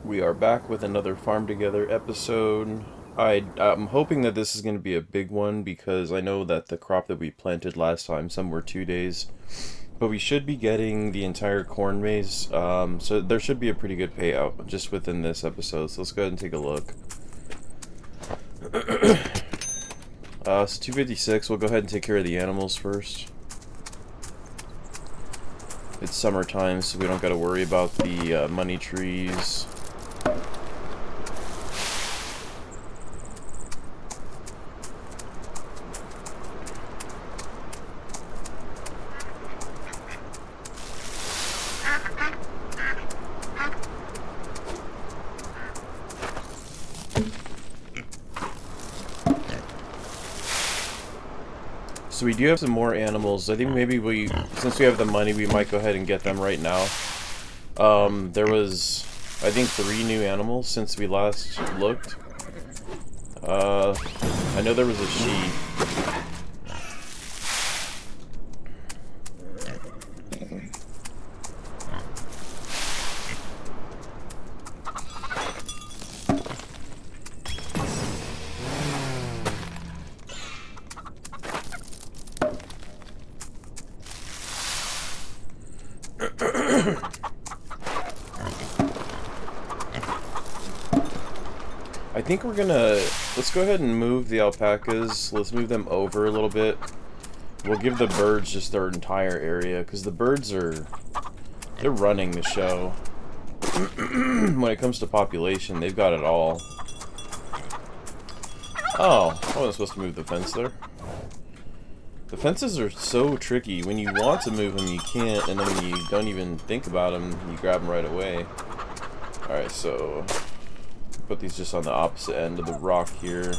We are back with another Farm Together episode. I'm hoping that this is going to be a big one because I know that the crop that we planted last time, some were 2 days, but we should be getting the entire corn maze. So there should be a pretty good payout just within this episode. So let's go ahead and take a look. So 256. We'll go ahead and take care of the animals first. It's summertime, so we don't got to worry about the money trees. So we do have some more animals. I think maybe since we have the money, we might go ahead and get them right now. There was, I think, 3 new animals since we last looked. I know there was a sheep. I think let's go ahead and move the alpacas. Let's move them over a little bit. We'll give the birds just their entire area, because the birds they're running the show. When it comes to population, they've got it all. Oh, I wasn't supposed to move the fence there. The fences are so tricky. When you want to move them, you can't, and then when you don't even think about them, you grab them right away. Alright, so put these just on the opposite end of the rock here.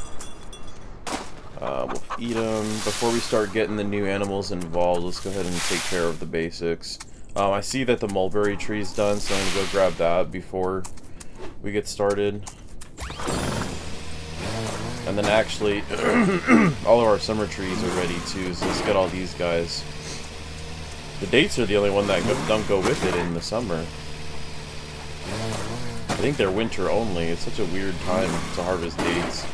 We'll feed them. Before we start getting the new animals involved, let's go ahead and take care of the basics. I see that the mulberry tree's done, so I'm going to go grab that before we get started. And then actually, all of our summer trees are ready too, so let's get all these guys. The dates are the only one that don't go with it in the summer. I think they're winter only. It's such a weird time to harvest dates.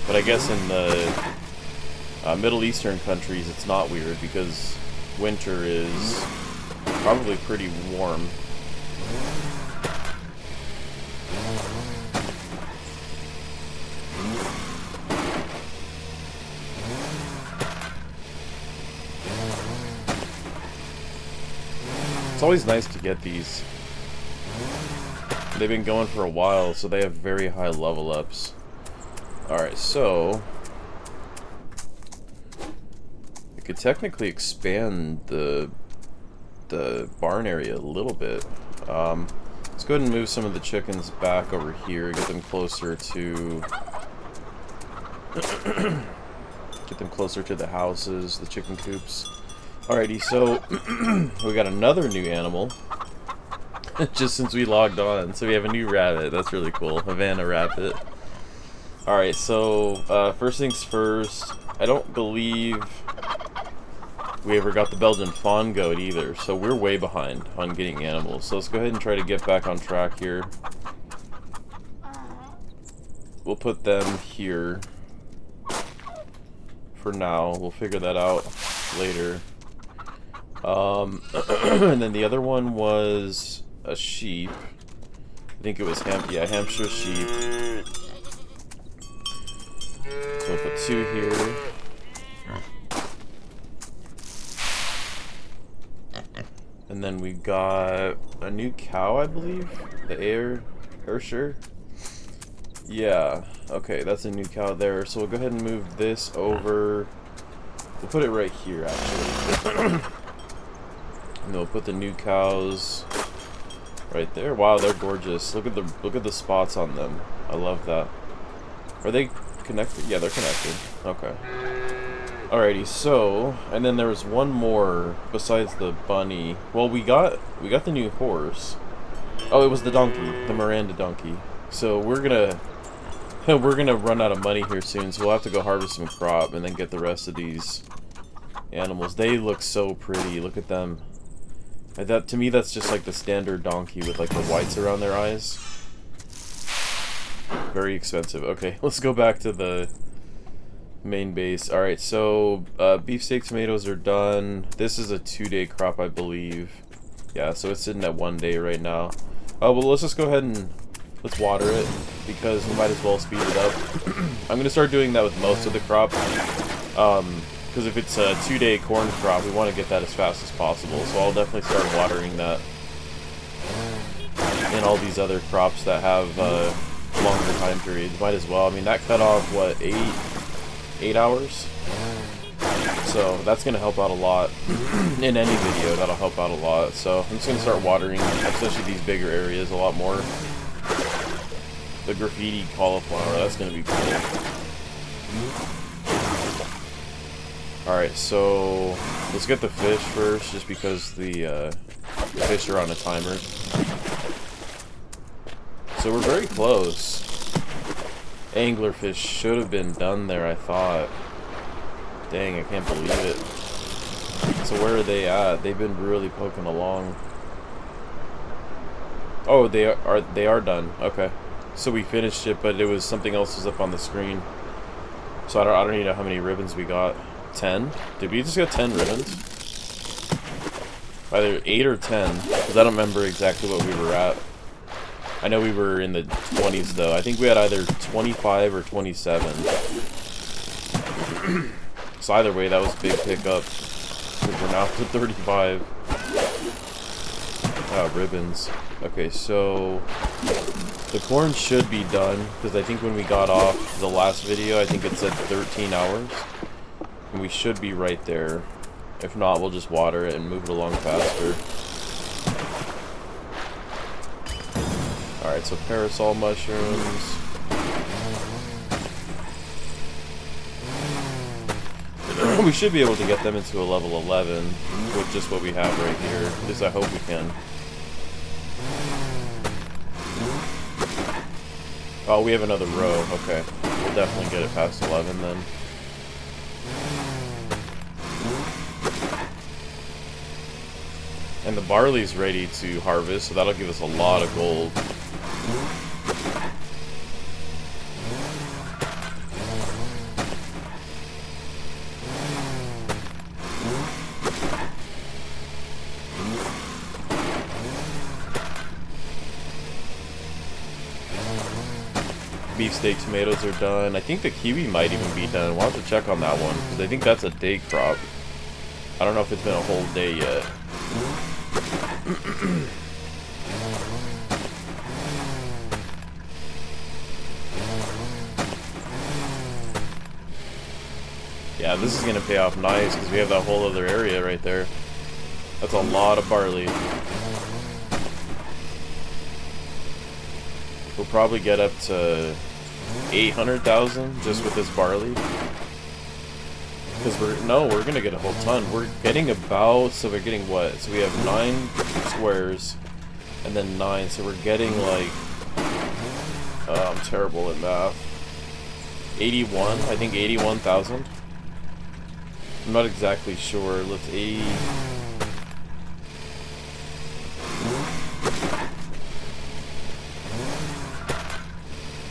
But I guess in the Middle Eastern countries it's not weird because winter is probably pretty warm. It's always nice to get these. They've been going for a while, so they have very high level ups. Alright, so we could technically expand the barn area a little bit. Let's go ahead and move some of the chickens back over here, get them closer to the houses, the chicken coops. Alrighty, so we got another new animal. Just since we logged on, so we have a new rabbit. That's really cool. Havana rabbit. Alright, so first things first, I don't believe we ever got the Belgian fawn goat either, so we're way behind on getting animals. So let's go ahead and try to get back on track here. We'll put them here for now. We'll figure that out later. And then the other one was a sheep. I think it was Hampshire sheep. So we'll put 2 here. And then we got a new cow, I believe. The Ayrshire. Yeah. Okay, that's a new cow there. So we'll go ahead and move this over. We'll put it right here, actually. And then we'll put the new cows right there. Wow, they're gorgeous. Look at the spots on them. I love that. Are they connected? Yeah, they're connected. Okay. Alrighty, so and then there was one more besides the bunny. Well, we got the new horse. Oh, it was the donkey, the Miranda donkey. So we're gonna run out of money here soon, so we'll have to go harvest some crop and then get the rest of these animals. They look so pretty. Look at them. To me, that's just like the standard donkey with like the whites around their eyes. Very expensive. Okay, let's go back to the main base. Alright, so beefsteak tomatoes are done. This is a 2-day crop, I believe. Yeah, so it's sitting at 1 day right now. Oh, well, let's just go ahead and let's water it, because we might as well speed it up. I'm going to start doing that with most of the crop. Because if it's a 2-day corn crop, we want to get that as fast as possible. So I'll definitely start watering that. And all these other crops that have longer time periods, might as well. I mean, that cut off, what, 8 hours? So that's going to help out a lot. In any video, that'll help out a lot. So I'm just going to start watering, especially these bigger areas, a lot more. The graffiti cauliflower, that's going to be cool. Alright, so let's get the fish first, just because the fish are on a timer. So we're very close. Anglerfish should have been done there, I thought. Dang, I can't believe it. So where are they at? They've been really poking along. Oh, they are done. Okay. So we finished it, but it was something else was up on the screen. So I don't even know how many ribbons we got. 10? Did we just get 10 ribbons? Either 8 or 10, because I don't remember exactly what we were at. I know we were in the 20s though. I think we had either 25 or 27. So either way, that was a big pickup. We're now to 35. Oh, ribbons. Okay, so the corn should be done, because I think when we got off the last video, I think it said 13 hours. And we should be right there. If not, we'll just water it and move it along faster. Alright, so parasol mushrooms. We should be able to get them into a level 11 with just what we have right here. At least I hope we can. Oh, we have another row. Okay. We'll definitely get it past 11 then. And the barley's ready to harvest, so that'll give us a lot of gold. Beefsteak tomatoes are done. I think the kiwi might even be done. We'll have to check on that one, because I think that's a day crop. I don't know if it's been a whole day yet. Yeah, this is going to pay off nice, because we have that whole other area right there. That's a lot of barley. We'll probably get up to 800,000 just with this barley. Because we're gonna get a whole ton. We're getting about, so we're getting what? So we have 9 squares, and then 9, so we're getting like, I'm terrible at math. 81, I think 81,000. I'm not exactly sure. Let's 80.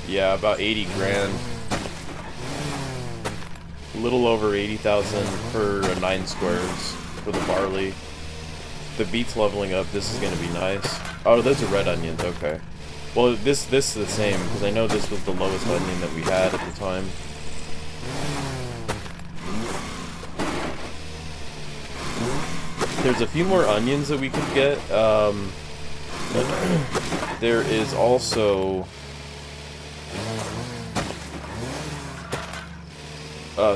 Yeah, about 80 grand. A little over 80,000 per 9 squares for the barley. The beet's leveling up. This is going to be nice. Oh, those are red onions. Okay. Well, this is the same, because I know this was the lowest onion that we had at the time. There's a few more onions that we could get. There is also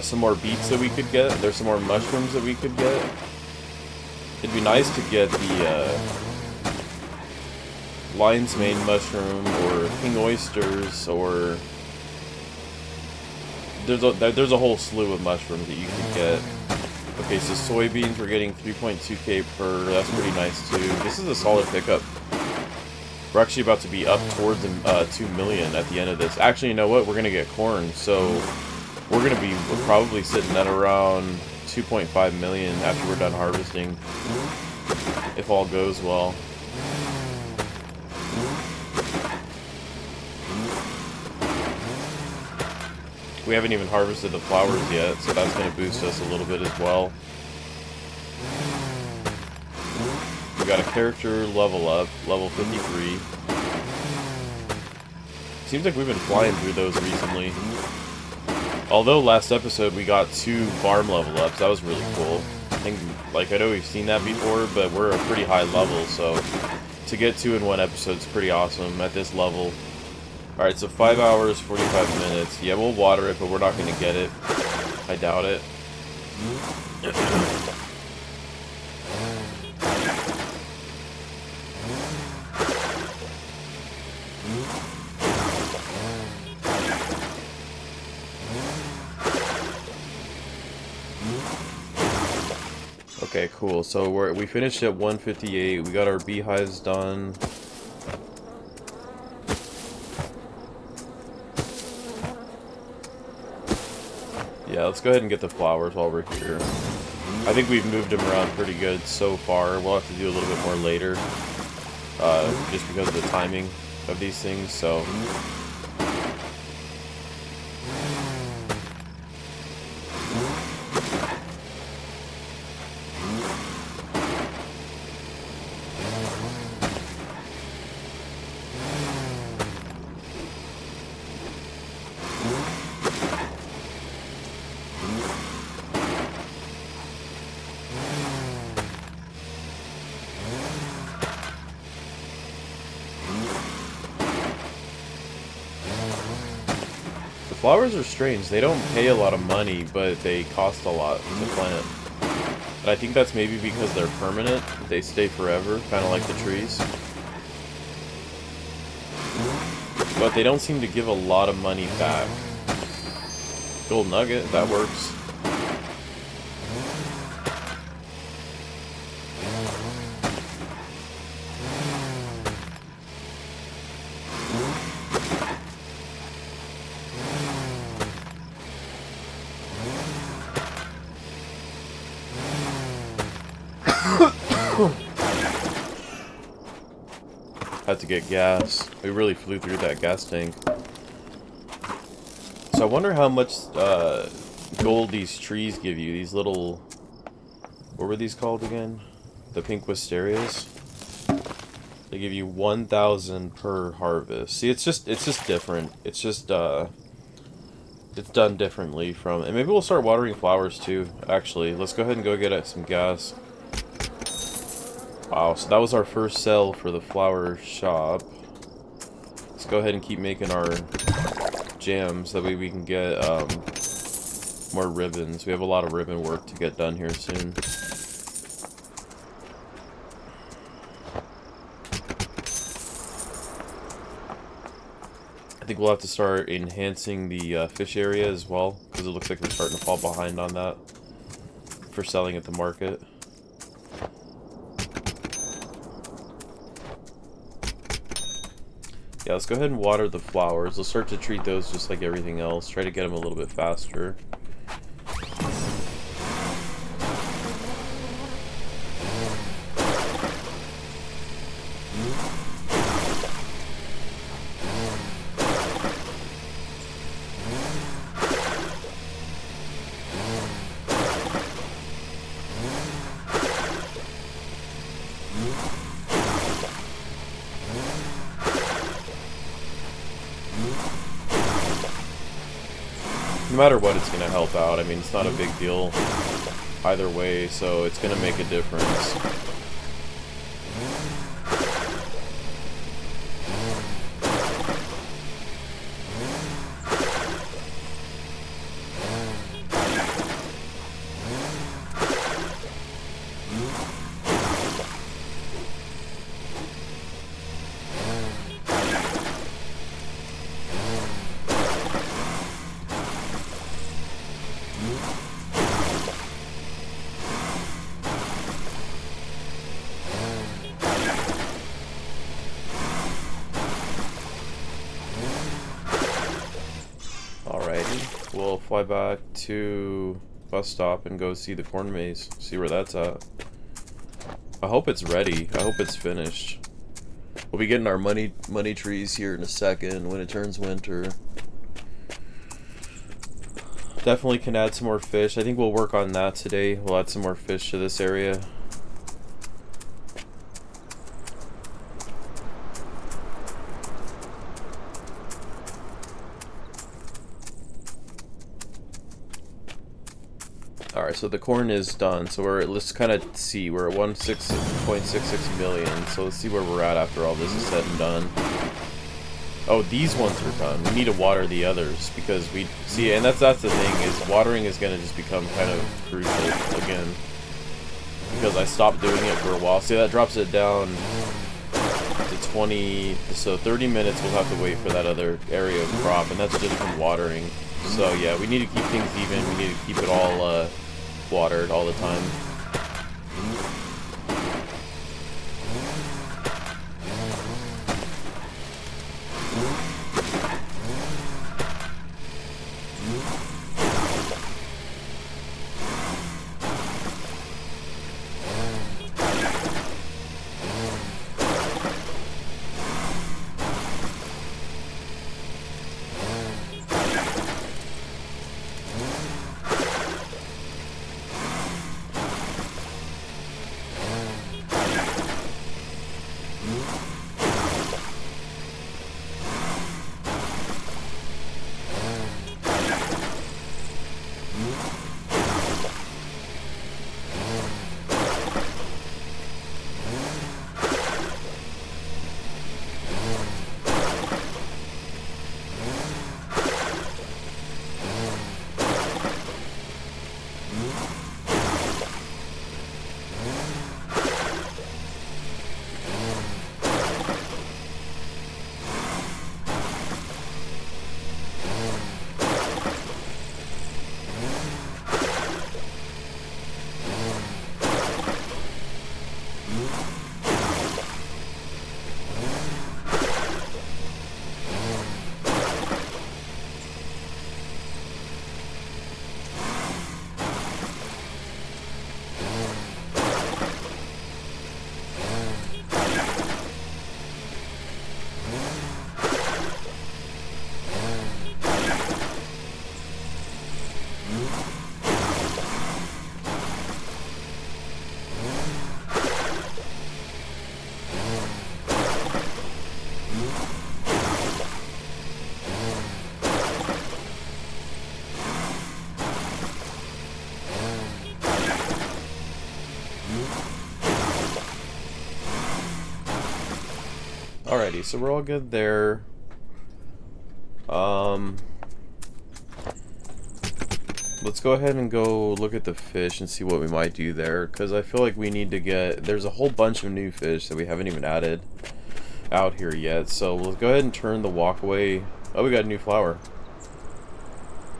some more beets that we could get. There's some more mushrooms that we could get. It'd be nice to get the lion's mane mushroom or king oysters, or there's a whole slew of mushrooms that you can get. Okay, so soybeans, we're getting 3.2k per. That's pretty nice too. This is a solid pickup. We're actually about to be up towards 2 million at the end of this. Actually, you know what? We're gonna get corn, so we're probably sitting at around 2.5 million after we're done harvesting, if all goes well. We haven't even harvested the flowers yet, so that's going to boost us a little bit as well. We got a character level up, level 53. Seems like we've been flying through those recently. Although last episode we got 2 farm level ups, that was really cool. I think, like, I know we've seen that before, but we're a pretty high level, so to get 2 in one episode is pretty awesome at this level. Alright, so 5 hours, 45 minutes. Yeah, we'll water it, but we're not going to get it. I doubt it. Okay, cool. So we finished at 158. We got our beehives done. Yeah, let's go ahead and get the flowers while we're here. I think we've moved them around pretty good so far. We'll have to do a little bit more later, just because of the timing of these things, so... Flowers are strange. They don't pay a lot of money, but they cost a lot to plant. And I think that's maybe because they're permanent. They stay forever, kind of like the trees. But they don't seem to give a lot of money back. Gold nugget, that works. Had to get gas. We really flew through that gas tank. So I wonder how much gold these trees give you. These little... What were these called again? The pink wisterias? They give you 1,000 per harvest. See, it's just different. It's just, it's done differently from... And maybe we'll start watering flowers too, actually. Let's go ahead and go get some gas. Wow, so that was our first sell for the flower shop. Let's go ahead and keep making our jams. That way we can get more ribbons. We have a lot of ribbon work to get done here soon. I think we'll have to start enhancing the fish area as well, because it looks like we're starting to fall behind on that for selling at the market. Yeah, let's go ahead and water the flowers. Let's start to treat those just like everything else. Try to get them a little bit faster. No matter what, it's going to help out. I mean, it's not a big deal either way, so it's going to make a difference. We'll fly back to bus stop and go see the corn maze, see where that's at. I hope it's ready. I hope it's finished. We'll be getting our money trees here in a second when it turns winter. Definitely can add some more fish. I think we'll work on that today. We'll add some more fish to this area. Alright, so the corn is done. So let's kind of see. We're at 16.66 million. So let's see where we're at after all this is said and done. Oh, these ones are done. We need to water the others because we see, and that's the thing, is watering is going to just become kind of crucial again because I stopped doing it for a while. See, that drops it down to 20, so 30 minutes we'll have to wait for that other area of crop, and that's just from watering. So yeah, we need to keep things even. We need to keep it all watered all the time. Alrighty, so we're all good there. Let's go ahead and go look at the fish and see what we might do there, because I feel like we need to get... There's a whole bunch of new fish that we haven't even added out here yet, so we'll go ahead and turn the walkway... Oh, we got a new flower.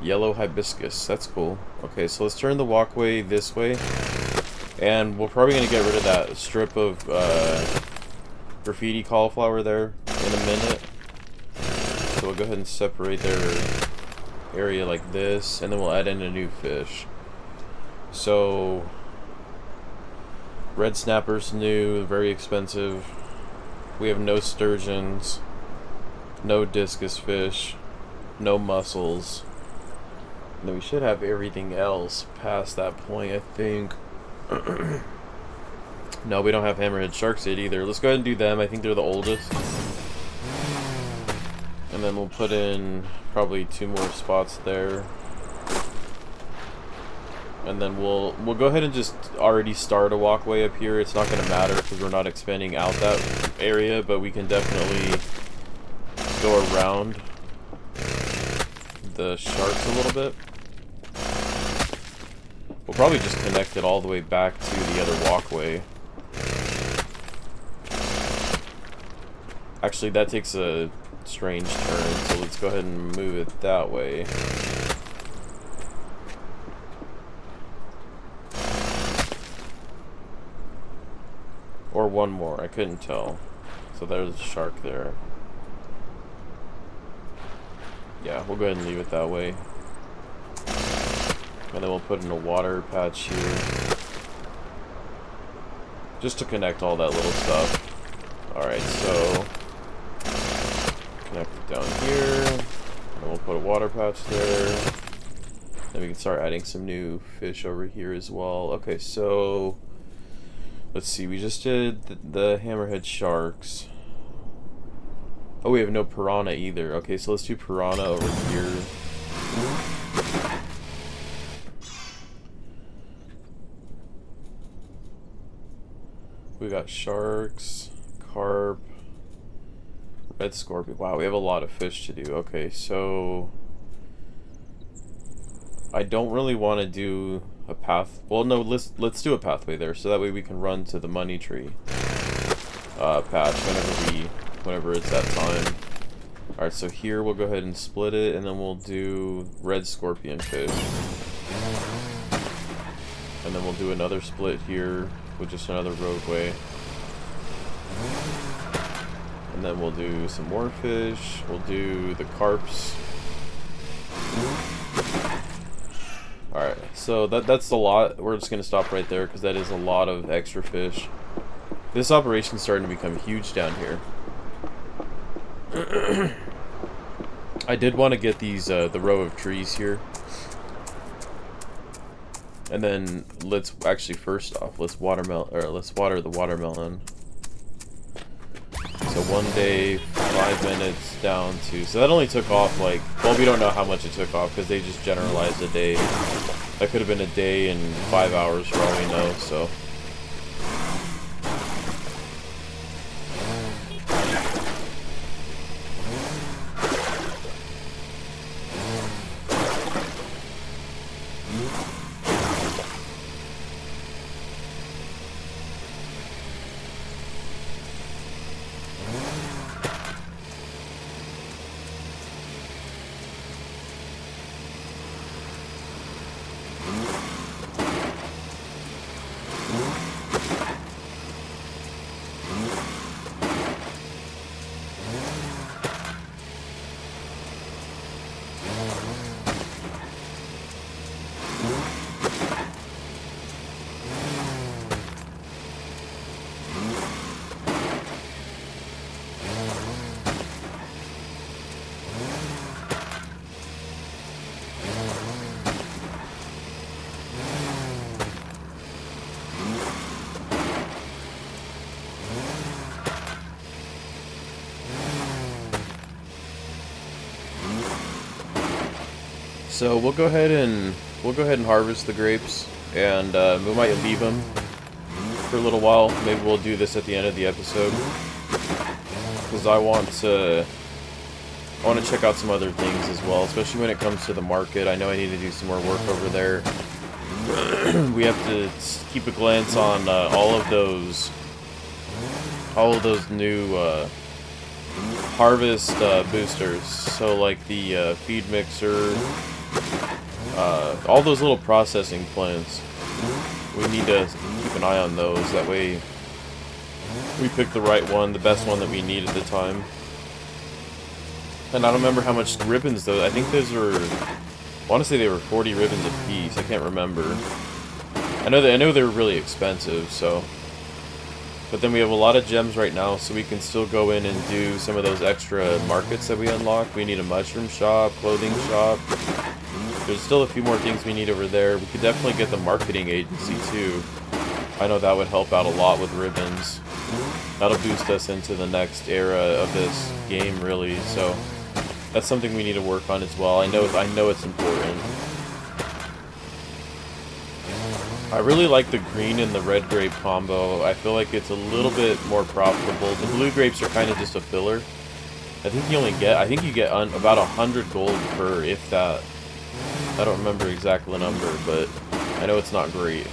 Yellow hibiscus, that's cool. Okay, so let's turn the walkway this way, and we're probably going to get rid of that strip of graffiti cauliflower there in a minute. So we'll go ahead and separate their area like this, and then we'll add in a new fish. So red snapper's new, very expensive. We have no sturgeons, no discus fish, no mussels. And then we should have everything else past that point, I think. No, we don't have hammerhead sharks yet either. Let's go ahead and do them. I think they're the oldest. And then we'll put in probably 2 more spots there. And then we'll go ahead and just already start a walkway up here. It's not going to matter because we're not expanding out that area, but we can definitely go around the sharks a little bit. We'll probably just connect it all the way back to the other walkway. Actually, that takes a strange turn, so let's go ahead and move it that way. Or one more, I couldn't tell. So there's a shark there. Yeah, we'll go ahead and leave it that way. And then we'll put in a water patch here. Just to connect all that little stuff. Alright, so connect it down here. And we'll put a water patch there. Then we can start adding some new fish over here as well. Okay, so let's see. We just did the hammerhead sharks. Oh, we have no piranha either. Okay, so let's do piranha over here. We got sharks, carp, red scorpion. Wow, we have a lot of fish to do. Okay, so I don't really want to do a path. Well, no, let's do a pathway there, so that way we can run to the money tree patch whenever it's that time. All right, so here we'll go ahead and split it, and then we'll do red scorpion fish, and then we'll do another split here with just another roadway, and then we'll do some more fish. We'll do the carps. Alright, so that's a lot. We're just going to stop right there because that is a lot of extra fish. This operation's starting to become huge down here. I did want to get these, the row of trees here. And then let's actually first off, let's water the watermelon. So 1 day, 5 minutes down to, so that only took off like, well, we don't know how much it took off because they just generalized a day. That could have been a day and 5 hours for all we know, so. So we'll go ahead and harvest the grapes, and we might leave them for a little while. Maybe we'll do this at the end of the episode because I want to check out some other things as well, especially when it comes to the market. I know I need to do some more work over there. We have to keep a glance on all of those new harvest boosters. So like the feed mixer. All those little processing plants, we need to keep an eye on those. That way we pick the right one, the best one that we need at the time. And I don't remember how much ribbons though. I think those were, I want to say they were 40 ribbons a piece. I can't remember. I know they were really expensive, so. But then we have a lot of gems right now, so we can still go in and do some of those extra markets that we unlock. We need a mushroom shop, clothing shop. There's still a few more things we need over there. We could definitely get the marketing agency too. I know that would help out a lot with ribbons. That'll boost us into the next era of this game, really. So that's something we need to work on as well. I know it's important. I really like the green and the red grape combo. I feel like it's a little bit more profitable. The blue grapes are kind of just a filler. I think you get about 100 gold per, if that. I don't remember exactly the number, but I know it's not great.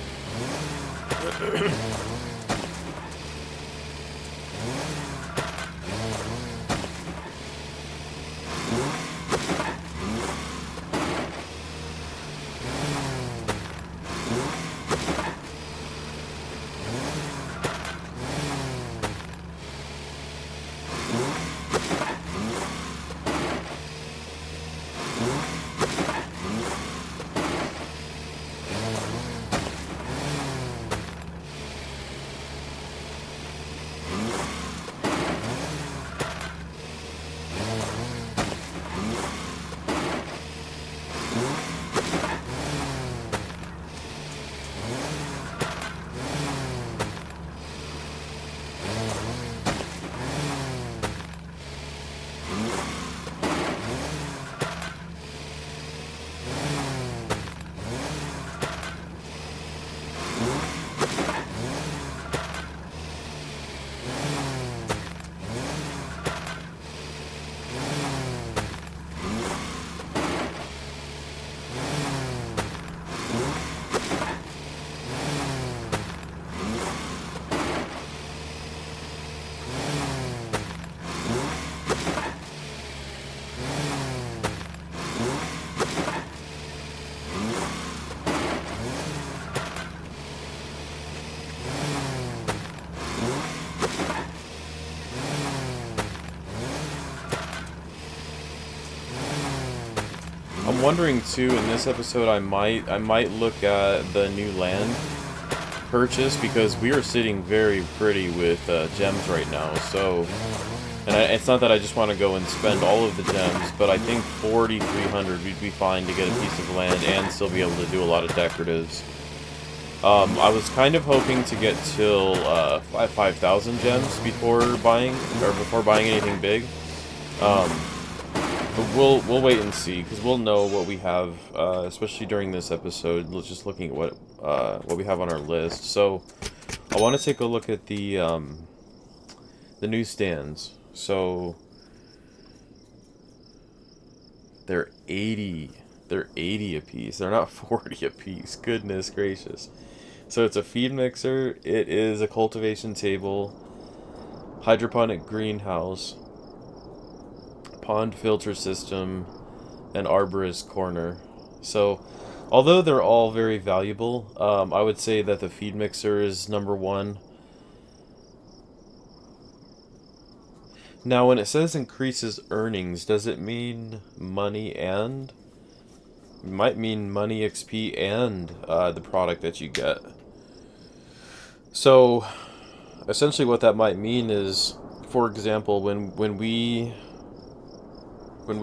wondering too, in this episode I might look at the new land purchase, because we are sitting very pretty with gems right now. So, and it's not that I just want to go and spend all of the gems, but I think 4,300 we'd be fine to get a piece of land and still be able to do a lot of decoratives. I was kind of hoping to get till 5,000 gems before buying anything big. But we'll wait and see, because we'll know what we have, especially during this episode. Just looking at what we have on our list. So I want to take a look at the newsstands. So they're 80 a piece. They're not 40 a piece. Goodness gracious. So it's a feed mixer, it is a cultivation table, hydroponic greenhouse, pond filter system, and arborist corner. So, although they're all very valuable, I would say that the feed mixer is number one. Now, when it says increases earnings, does it mean money and? It might mean money, XP, and the product that you get. So, essentially what that might mean is, for example, when we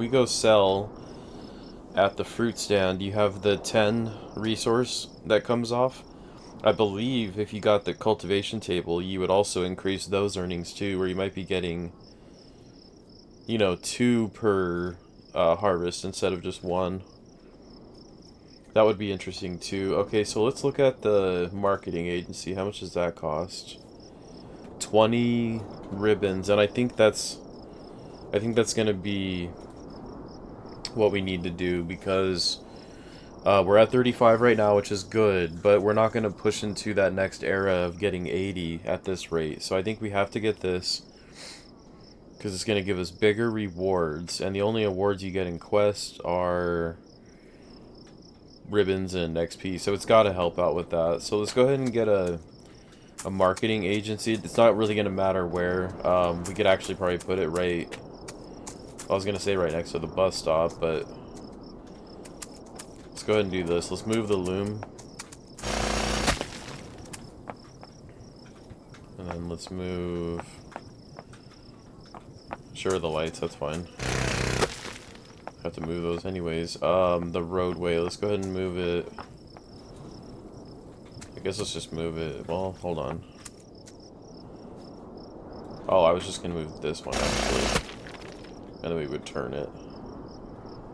go sell at the fruit stand, you have the 10 resource that comes off. I believe if you got the cultivation table, you would also increase those earnings too, where you might be getting, 2 per harvest instead of just 1. That would be interesting too. Okay, so let's look at the marketing agency. How much does that cost? 20 ribbons, and I think that's gonna be what we need to do, because we're at 35 right now, which is good, but we're not gonna push into that next era of getting 80 at this rate. So I think we have to get this, because it's gonna give us bigger rewards, and the only awards you get in Quest are ribbons and XP, so it's got to help out with that. So let's go ahead and get a marketing agency. It's not really going to matter where. We could actually probably put it right, I was going to say right next to the bus stop, but let's go ahead and do this. Let's move the loom, and then let's move, sure, the lights, that's fine. Have to move those anyways. The roadway, let's go ahead and move it. I guess let's just move it. Well, hold on. Oh, I was just gonna move this one actually, and then we would turn it.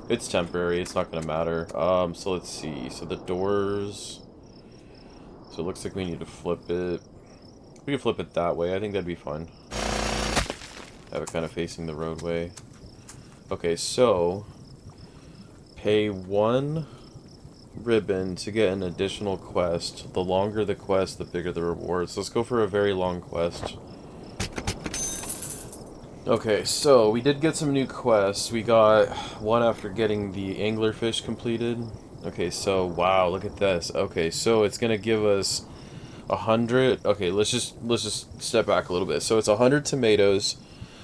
It's temporary, it's not gonna matter. So let's see. So the doors, so it looks like we need to flip it. We can flip it that way, I think that'd be fine. Have it kind of facing the roadway. Okay, so pay 1 ribbon to get an additional quest. The longer the quest, the bigger the rewards. Let's go for a very long quest. Okay, so we did get some new quests. We got one after getting the anglerfish completed. Okay, so wow, look at this. Okay, so it's gonna give us 100. Okay, let's just step back a little bit. So it's 100 tomatoes,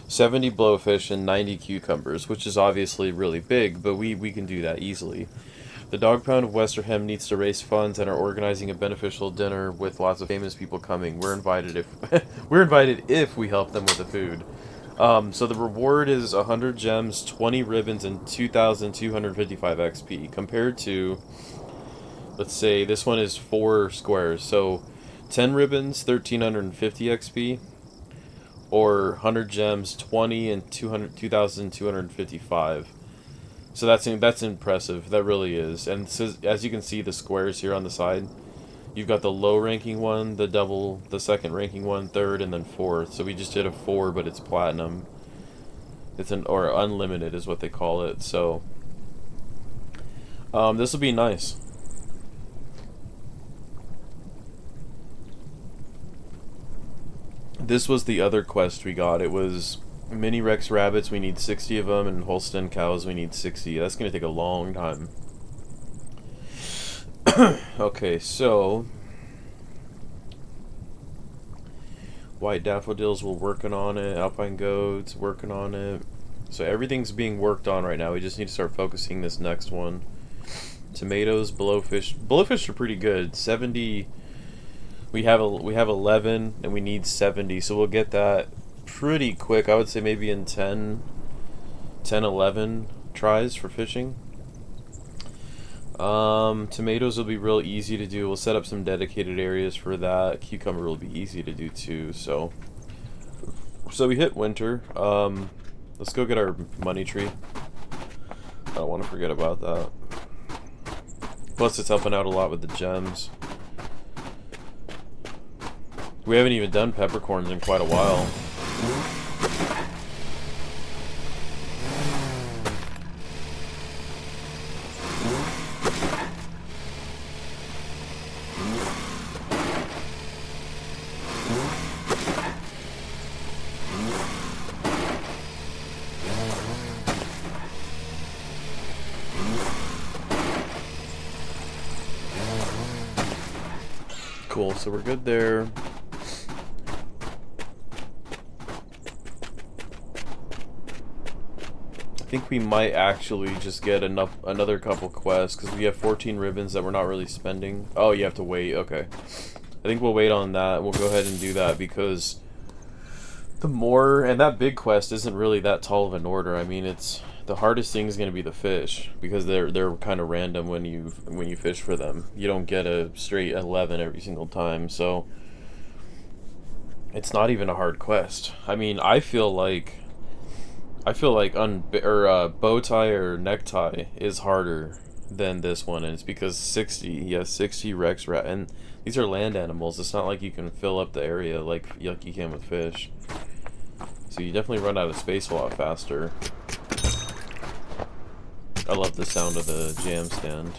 70 blowfish, and 90 cucumbers, which is obviously really big, but we can do that easily. The Dog Pound of Westerhem needs to raise funds and are organizing a beneficial dinner with lots of famous people coming. We're invited if we help them with the food. So the reward is 100 gems, 20 ribbons, and 2,255 XP, compared to, let's say, this one is 4 squares, so 10 ribbons, 1,350 XP, or 100 gems, 20, and 2,255. So that's impressive. That really is. And so, as you can see, the squares here on the side, you've got the low ranking one, the double, the second ranking one, third, and then fourth. So we just did a 4, but it's platinum. It's or unlimited is what they call it. So this will be nice. This was the other quest we got. It was mini Rex rabbits, we need 60 of them, and Holstein cows, we need 60. That's going to take a long time. Okay, so white daffodils, we're working on it. Alpine goats, working on it. So everything's being worked on right now. We just need to start focusing this next one. Tomatoes, blowfish. Blowfish are pretty good. 70. We have 11 and we need 70, so we'll get that pretty quick. I would say maybe in 11 tries for fishing. Tomatoes will be real easy to do. We'll set up some dedicated areas for that. Cucumber will be easy to do too. So we hit winter. Let's go get our money tree. I don't want to forget about that. Plus, it's helping out a lot with the gems. We haven't even done peppercorns in quite a while. Cool, so we're good there. I think we might actually just get another couple quests, because we have 14 ribbons that we're not really spending. Oh, you have to wait, okay. I think we'll wait on that. We'll go ahead and do that, because the more, and that big quest isn't really that tall of an order. I mean, it's the hardest thing is going to be the fish, because they're kind of random when you fish for them. You don't get a straight 11 every single time, so it's not even a hard quest. I mean, I feel like bow tie or necktie is harder than this one, and it's because 60 Rex rat, and these are land animals. It's not like you can fill up the area like you can with fish. So you definitely run out of space a lot faster. I love the sound of the jam stand.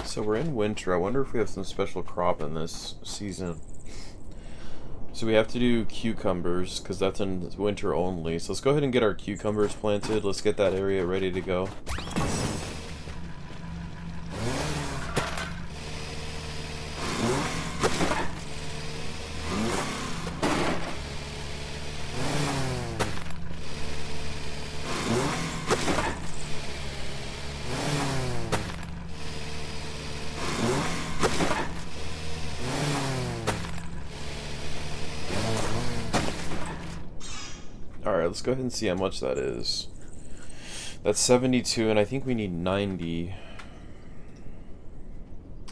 So we're in winter. I wonder if we have some special crop in this season. So we have to do cucumbers, because that's in winter only. So let's go ahead and get our cucumbers planted. Let's get that area ready to go. Alright, let's go ahead and see how much that is. That's 72, and I think we need 90.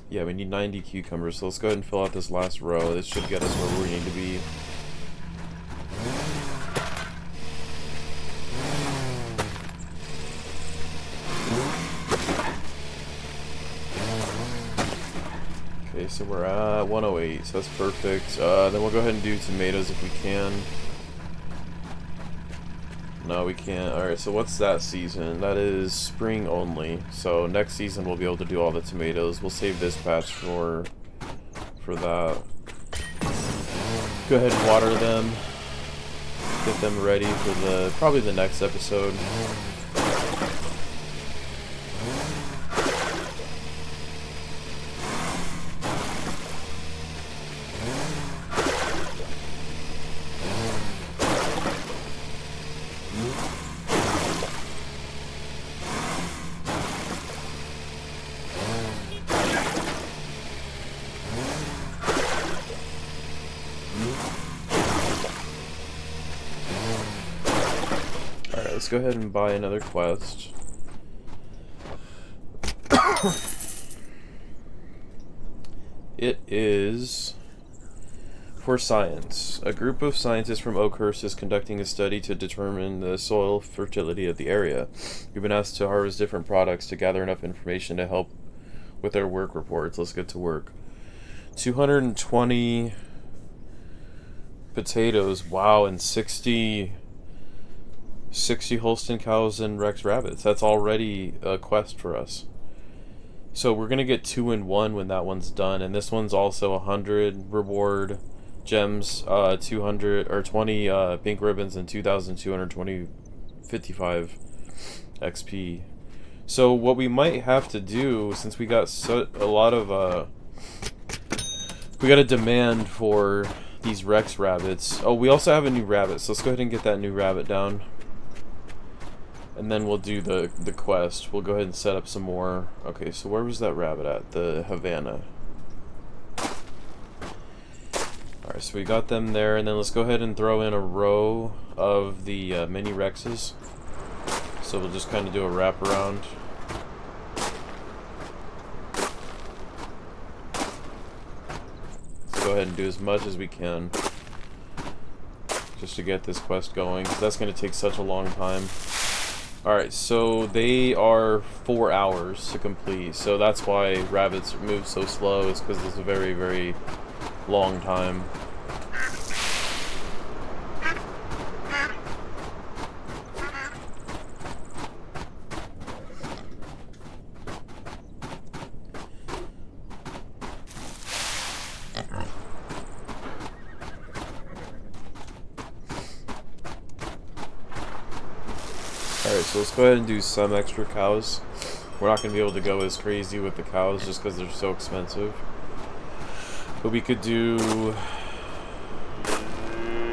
Yeah, we need 90 cucumbers, so let's go ahead and fill out this last row. This should get us where we need to be. Okay, so we're at 108, so that's perfect. Then we'll go ahead and do tomatoes if we can. No, we can't. Alright, so what's that season? That is spring only. So next season we'll be able to do all the tomatoes. We'll save this patch for that. Go ahead and water them. Get them ready for probably the next episode. Let's go ahead and buy another quest. It is for science. A group of scientists from Oakhurst is conducting a study to determine the soil fertility of the area. We've been asked to harvest different products to gather enough information to help with our work reports. Let's get to work. 220 potatoes. Wow, and 60 Holstein cows and Rex rabbits. That's already a quest for us. So we're gonna get 2 in 1 when that one's done, and this one's also 100 reward gems, 200 or 20 pink ribbons, and 2,220 55 XP. So what we might have to do, since we got a lot of we got a demand for these Rex rabbits. Oh, we also have a new rabbit, so let's go ahead and get that new rabbit down. And then we'll do the quest. We'll go ahead and set up some more. Okay, so where was that rabbit at? The Havana. Alright, so we got them there, and then let's go ahead and throw in a row of the mini Rexes. So we'll just kind of do a wraparound. Let's go ahead and do as much as we can just to get this quest going, because that's going to take such a long time. Alright, so they are 4 hours to complete, so that's why rabbits move so slow, is because it's a very, very long time. Alright, so let's go ahead and do some extra cows. We're not going to be able to go as crazy with the cows just because they're so expensive. But we could do...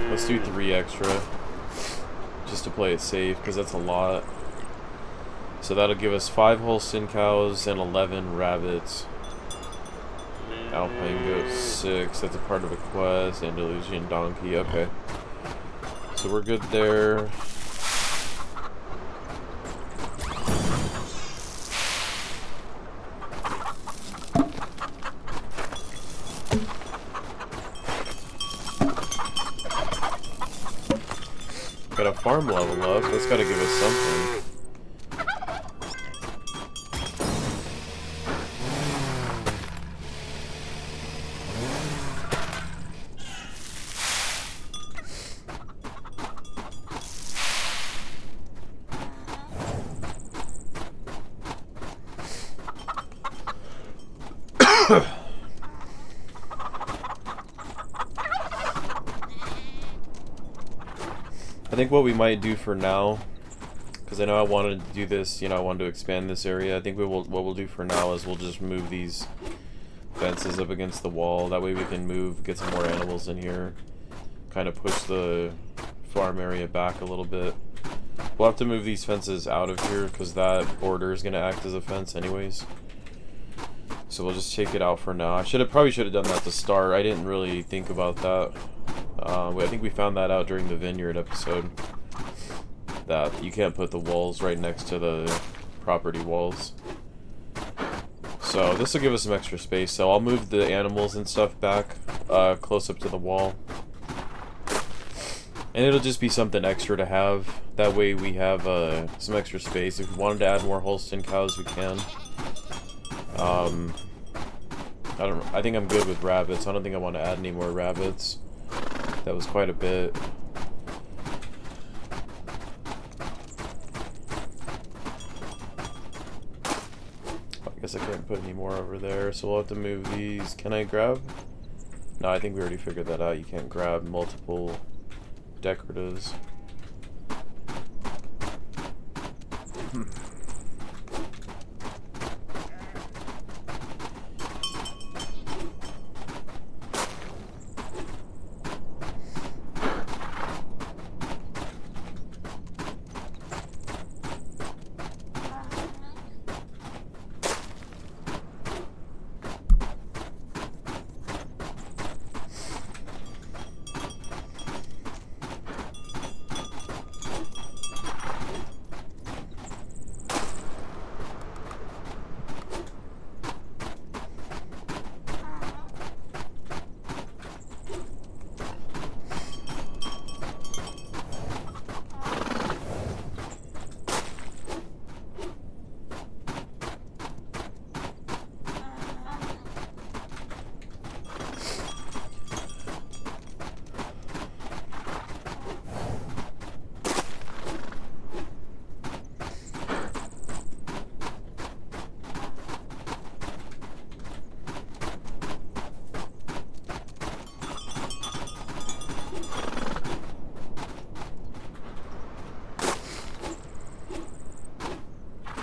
let's do 3 extra. Just to play it safe, because that's a lot. So that'll give us 5 Holstein cows and 11 rabbits. Alpine goat 6, that's a part of a quest. Andalusian donkey, okay. So we're good there. Got a farm level up, that's gotta give us something. I think what we might do for now, because I know I wanted to do this, you know, I wanted to expand this area. I think what we'll do for now is we'll just move these fences up against the wall. That way we can get some more animals in here. Kind of push the farm area back a little bit. We'll have to move these fences out of here because that border is going to act as a fence anyways. So we'll just take it out for now. Probably should have done that to start. I didn't really think about that. I think we found that out during the vineyard episode. That you can't put the walls right next to the property walls. So this will give us some extra space. So I'll move the animals and stuff back close up to the wall. And it'll just be something extra to have. That way we have some extra space. If we wanted to add more Holstein cows, we can. I think I'm good with rabbits. I don't think I want to add any more rabbits. That was quite a bit. I guess I can't put any more over there, so we'll have to move these. Can I grab? No, I think we already figured that out. You can't grab multiple decoratives.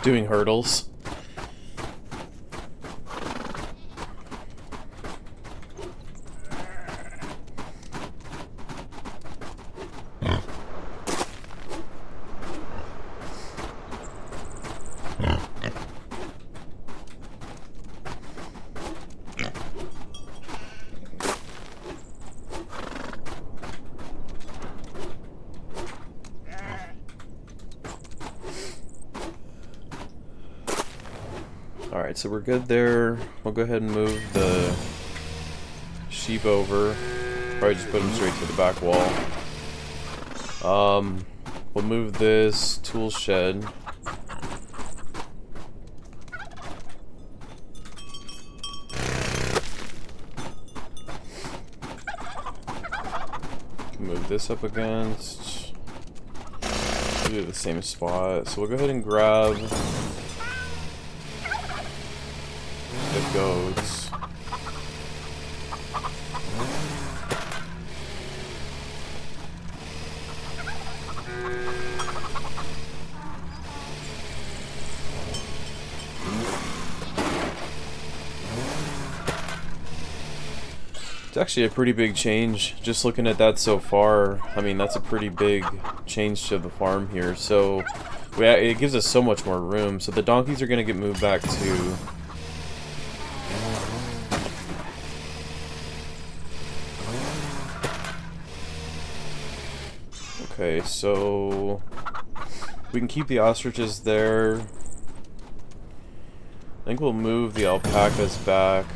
doing hurdles. Alright, so we're good there. We'll go ahead and move the sheep over. Probably just put them straight to the back wall. We'll move this tool shed. Move this up against. We'll do the same spot. So we'll go ahead and grab the goats. It's actually a pretty big change. Just looking at that so far, I mean, that's a pretty big change to the farm here. So it gives us so much more room. So the donkeys are going to get moved back to... Okay, so we can keep the ostriches there. I think we'll move the alpacas back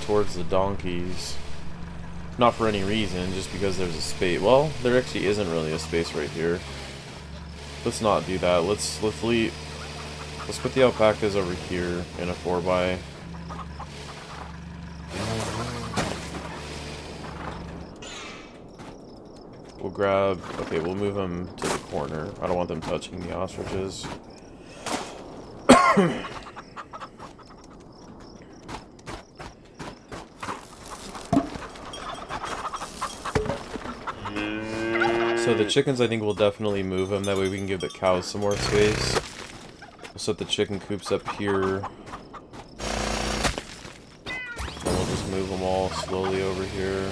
towards the donkeys. Not for any reason, just because there's a space. Well, there actually isn't really a space right here. Let's not do that. Let's put the alpacas over here in a 4x. We'll grab... Okay, we'll move them to the corner. I don't want them touching the ostriches. So the chickens, I think we'll definitely move them. That way we can give the cows some more space. We'll set the chicken coops up here. And we'll just move them all slowly over here.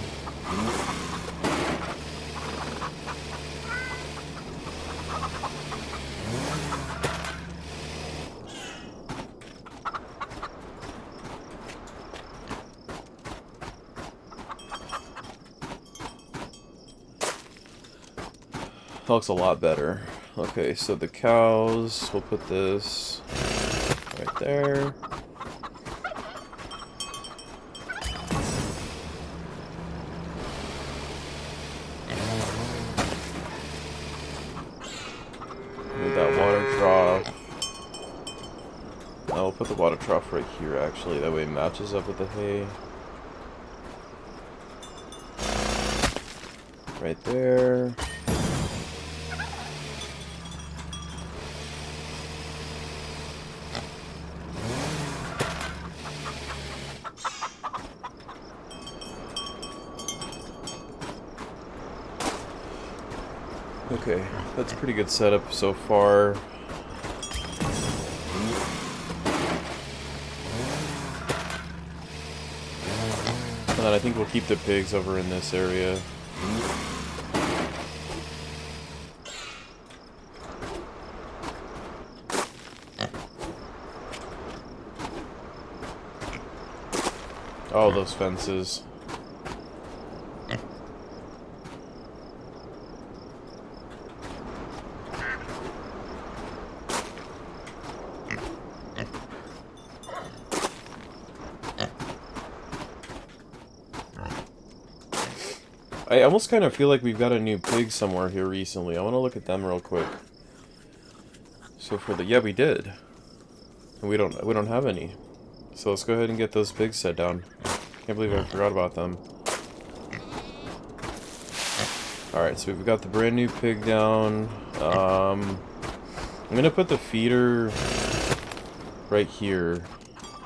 That looks a lot better. Okay, so the cows, we'll put this right there. Move that water trough. Now we'll put the water trough right here actually, that way it matches up with the hay. Right there. Okay, that's a pretty good setup so far. And then I think we'll keep the pigs over in this area. Oh, those fences. I almost kind of feel like we've got a new pig somewhere here recently. I want to look at them real quick. So for the... Yeah, we did. And we don't have any. So let's go ahead and get those pigs set down. Can't believe I forgot about them. Alright, so we've got the brand new pig down. I'm gonna put the feeder right here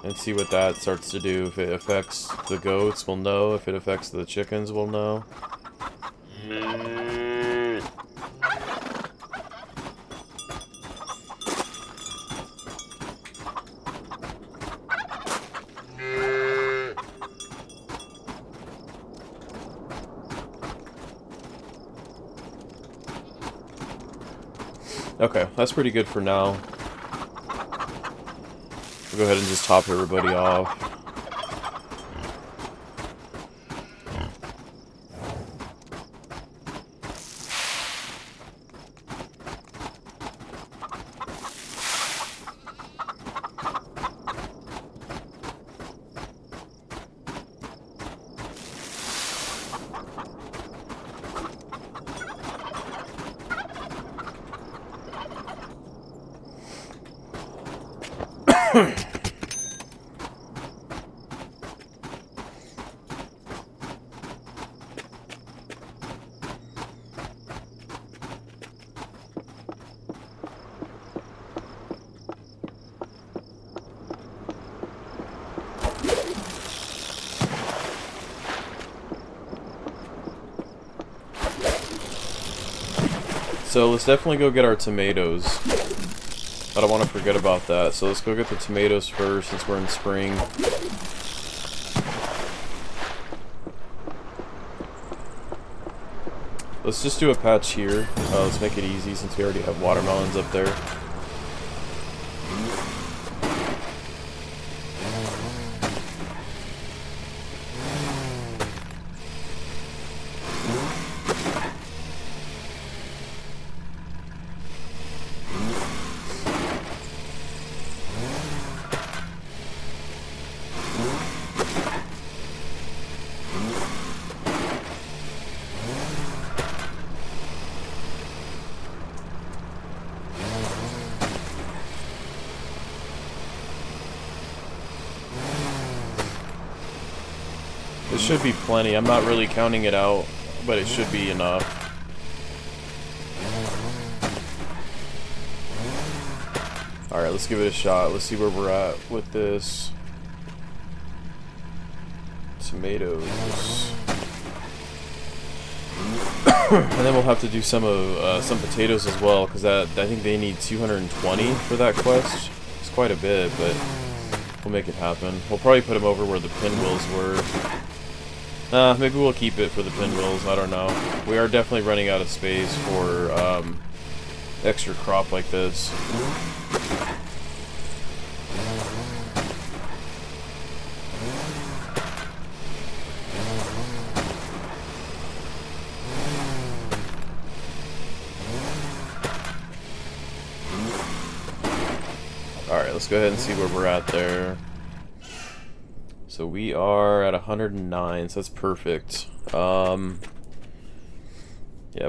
and see what that starts to do. If it affects the goats, we'll know. If it affects the chickens, we'll know. Okay, that's pretty good for now. We'll go ahead and just top everybody off. So let's definitely go get our tomatoes. I don't want to forget about that. So let's go get the tomatoes first since we're in spring. Let's just do a patch here. Let's make it easy since we already have watermelons up there. This should be plenty. I'm not really counting it out, but it should be enough. Alright, let's give it a shot. Let's see where we're at with this. Tomatoes. And then we'll have to do some potatoes as well, because I think they need 220 for that quest. It's quite a bit, but we'll make it happen. We'll probably put them over where the pinwheels were. Maybe we'll keep it for the pinwheels. I don't know. We are definitely running out of space for extra crop like this. Alright, let's go ahead and see where we're at there. So we are at 109, so that's perfect. Yeah,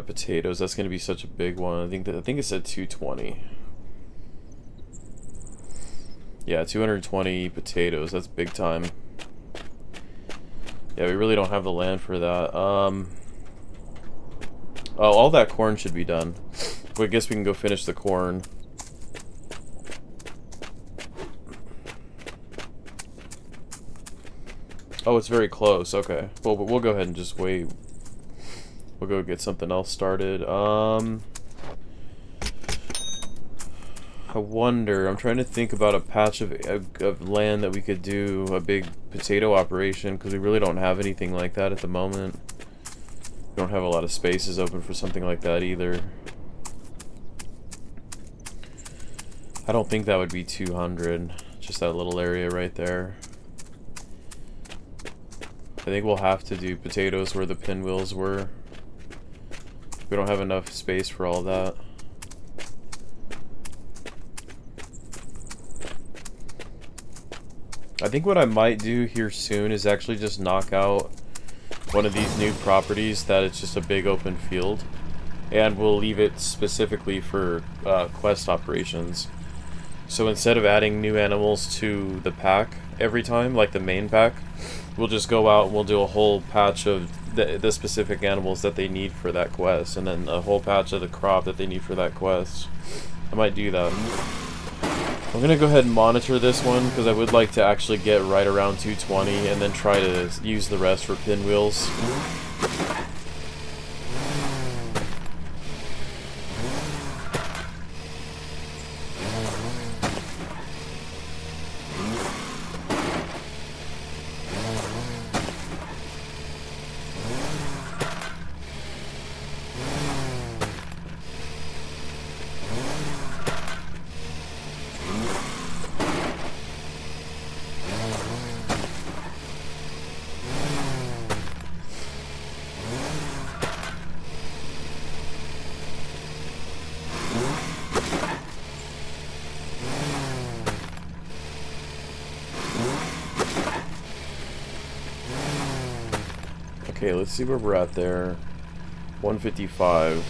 potatoes, that's going to be such a big one. I think it said 220. Yeah, 220 potatoes, that's big time. Yeah, we really don't have the land for that. Oh, all that corn should be done. Well, I guess we can go finish the corn. Oh, it's very close. Okay. Well, we'll go ahead and just wait. We'll go get something else started. I wonder. I'm trying to think about a patch of land that we could do a big potato operation, because we really don't have anything like that at the moment. We don't have a lot of spaces open for something like that either. I don't think that would be 200. Just that little area right there. I think we'll have to do potatoes where the pinwheels were. We don't have enough space for all that. I think what I might do here soon is actually just knock out one of these new properties that it's just a big open field. And we'll leave it specifically for quest operations. So instead of adding new animals to the pack every time, like the main pack, we'll just go out and we'll do a whole patch of the specific animals that they need for that quest, and then a whole patch of the crop that they need for that quest. I might do that. I'm gonna go ahead and monitor this one, because I would like to actually get right around 220 and then try to use the rest for pinwheels. Okay, let's see where we're at there. 155.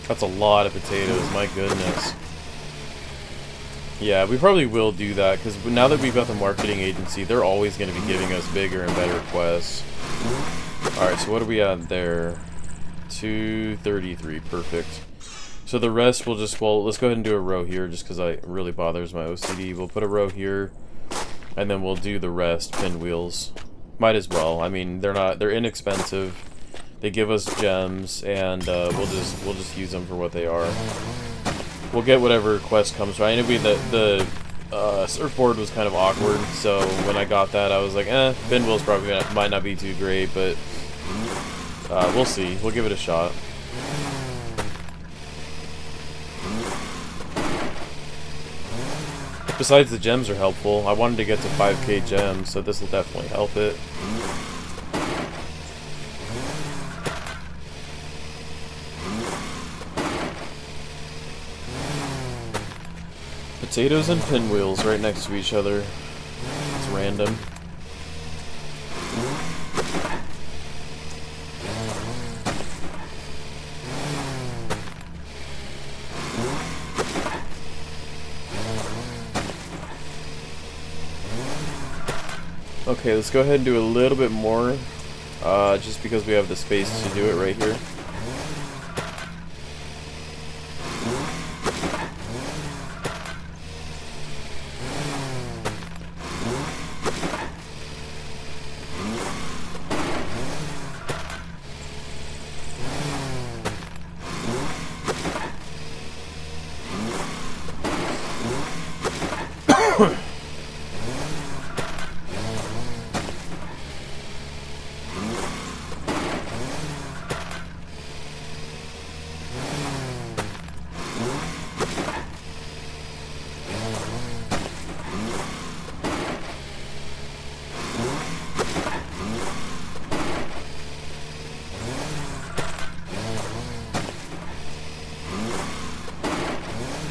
That's a lot of potatoes, my goodness. Yeah, we probably will do that, because now that we've got the marketing agency, they're always going to be giving us bigger and better quests. Alright, so what are we at there? 233, perfect. So the rest we'll just, well, let's go ahead and do a row here, just because it really bothers my OCD. We'll put a row here, and then we'll do the rest, pinwheels. Might as well. I mean, they're inexpensive. They give us gems, and we'll just use them for what they are. We'll get whatever quest comes right. I know the surfboard was kind of awkward, so when I got that, I was like, pinwheels probably might not be too great, but we'll see. We'll give it a shot. Besides, the gems are helpful. I wanted to get to 5k gems, so this will definitely help it. Potatoes and pinwheels right next to each other. It's random. Okay, let's go ahead and do a little bit more, just because we have the space to do it right here.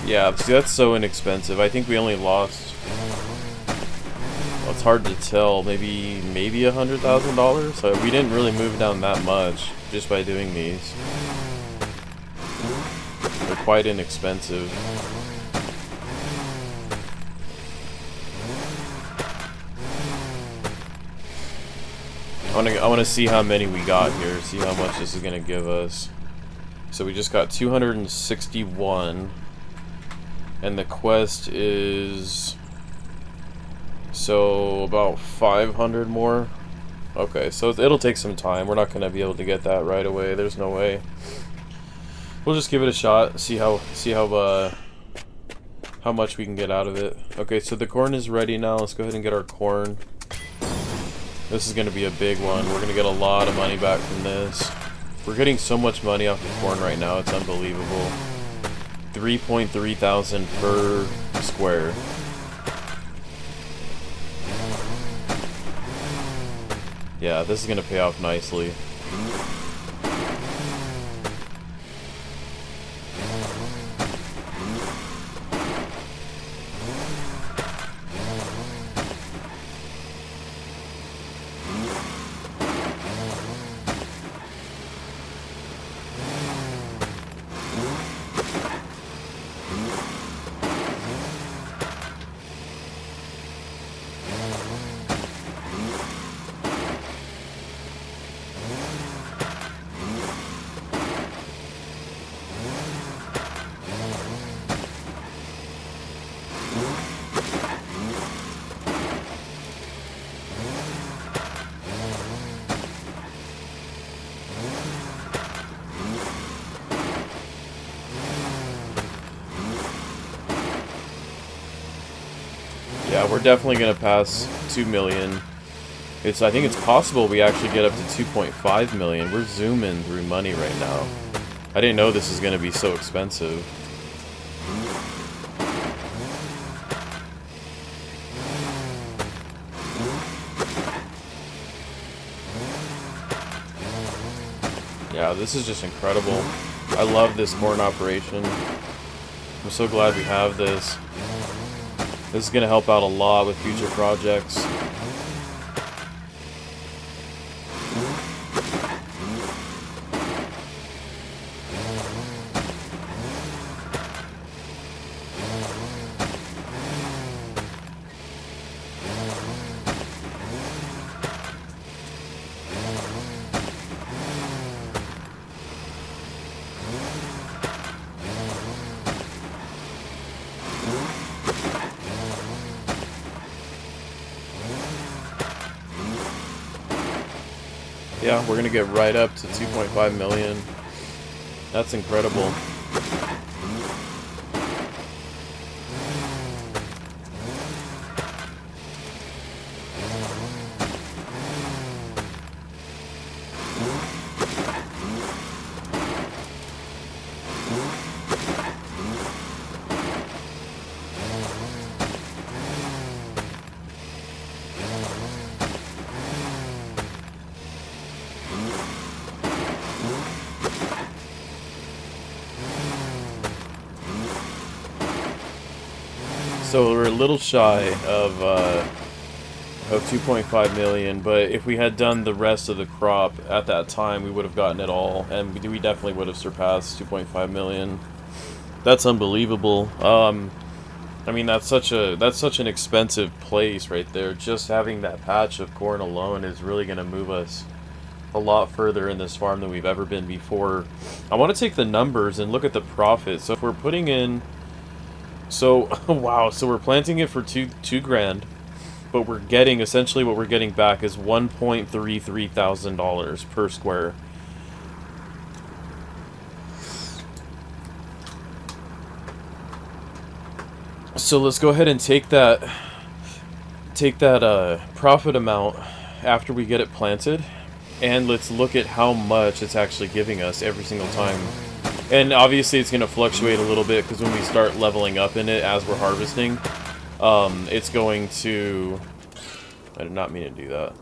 Yeah, see, that's so inexpensive. I think we only lost, well, it's hard to tell, maybe $100,000. So we didn't really move down that much just by doing these. They're quite inexpensive. I want to see how many we got here, see how much this is going to give us. So we just got 261. And the quest is, so about 500 more. Okay, so it'll take some time. We're not going to be able to get that right away. There's no way. We'll just give it a shot. See how much we can get out of it. Okay, so the corn is ready now. Let's go ahead and get our corn. This is going to be a big one. We're going to get a lot of money back from this. We're getting so much money off the corn right now. It's unbelievable. 3.3 thousand per square. Yeah, this is gonna pay off nicely. Yeah, we're definitely gonna pass 2 million. I think it's possible we actually get up to 2.5 million. We're zooming through money right now. I didn't know this is gonna be so expensive. Yeah, this is just incredible. I love this corn operation. I'm so glad we have this. This is going to help out a lot with future projects. Yeah, we're going to get right up to 2.5 million. That's incredible. So we're a little shy of 2.5 million, but if we had done the rest of the crop at that time, we would have gotten it all, and we definitely would have surpassed 2.5 million. That's unbelievable. I mean, that's such an expensive place right there. Just having that patch of corn alone is really going to move us a lot further in this farm than we've ever been before. I want to take the numbers and look at the profit. So if we're putting in, so wow, so we're planting it for two grand, but we're getting, essentially what we're getting back is $1,330,000 per square. So let's go ahead and take that profit amount after we get it planted, and let's look at how much it's actually giving us every single time. And obviously it's going to fluctuate a little bit, because when we start leveling up in it as we're harvesting, it's going to... I did not mean to do that.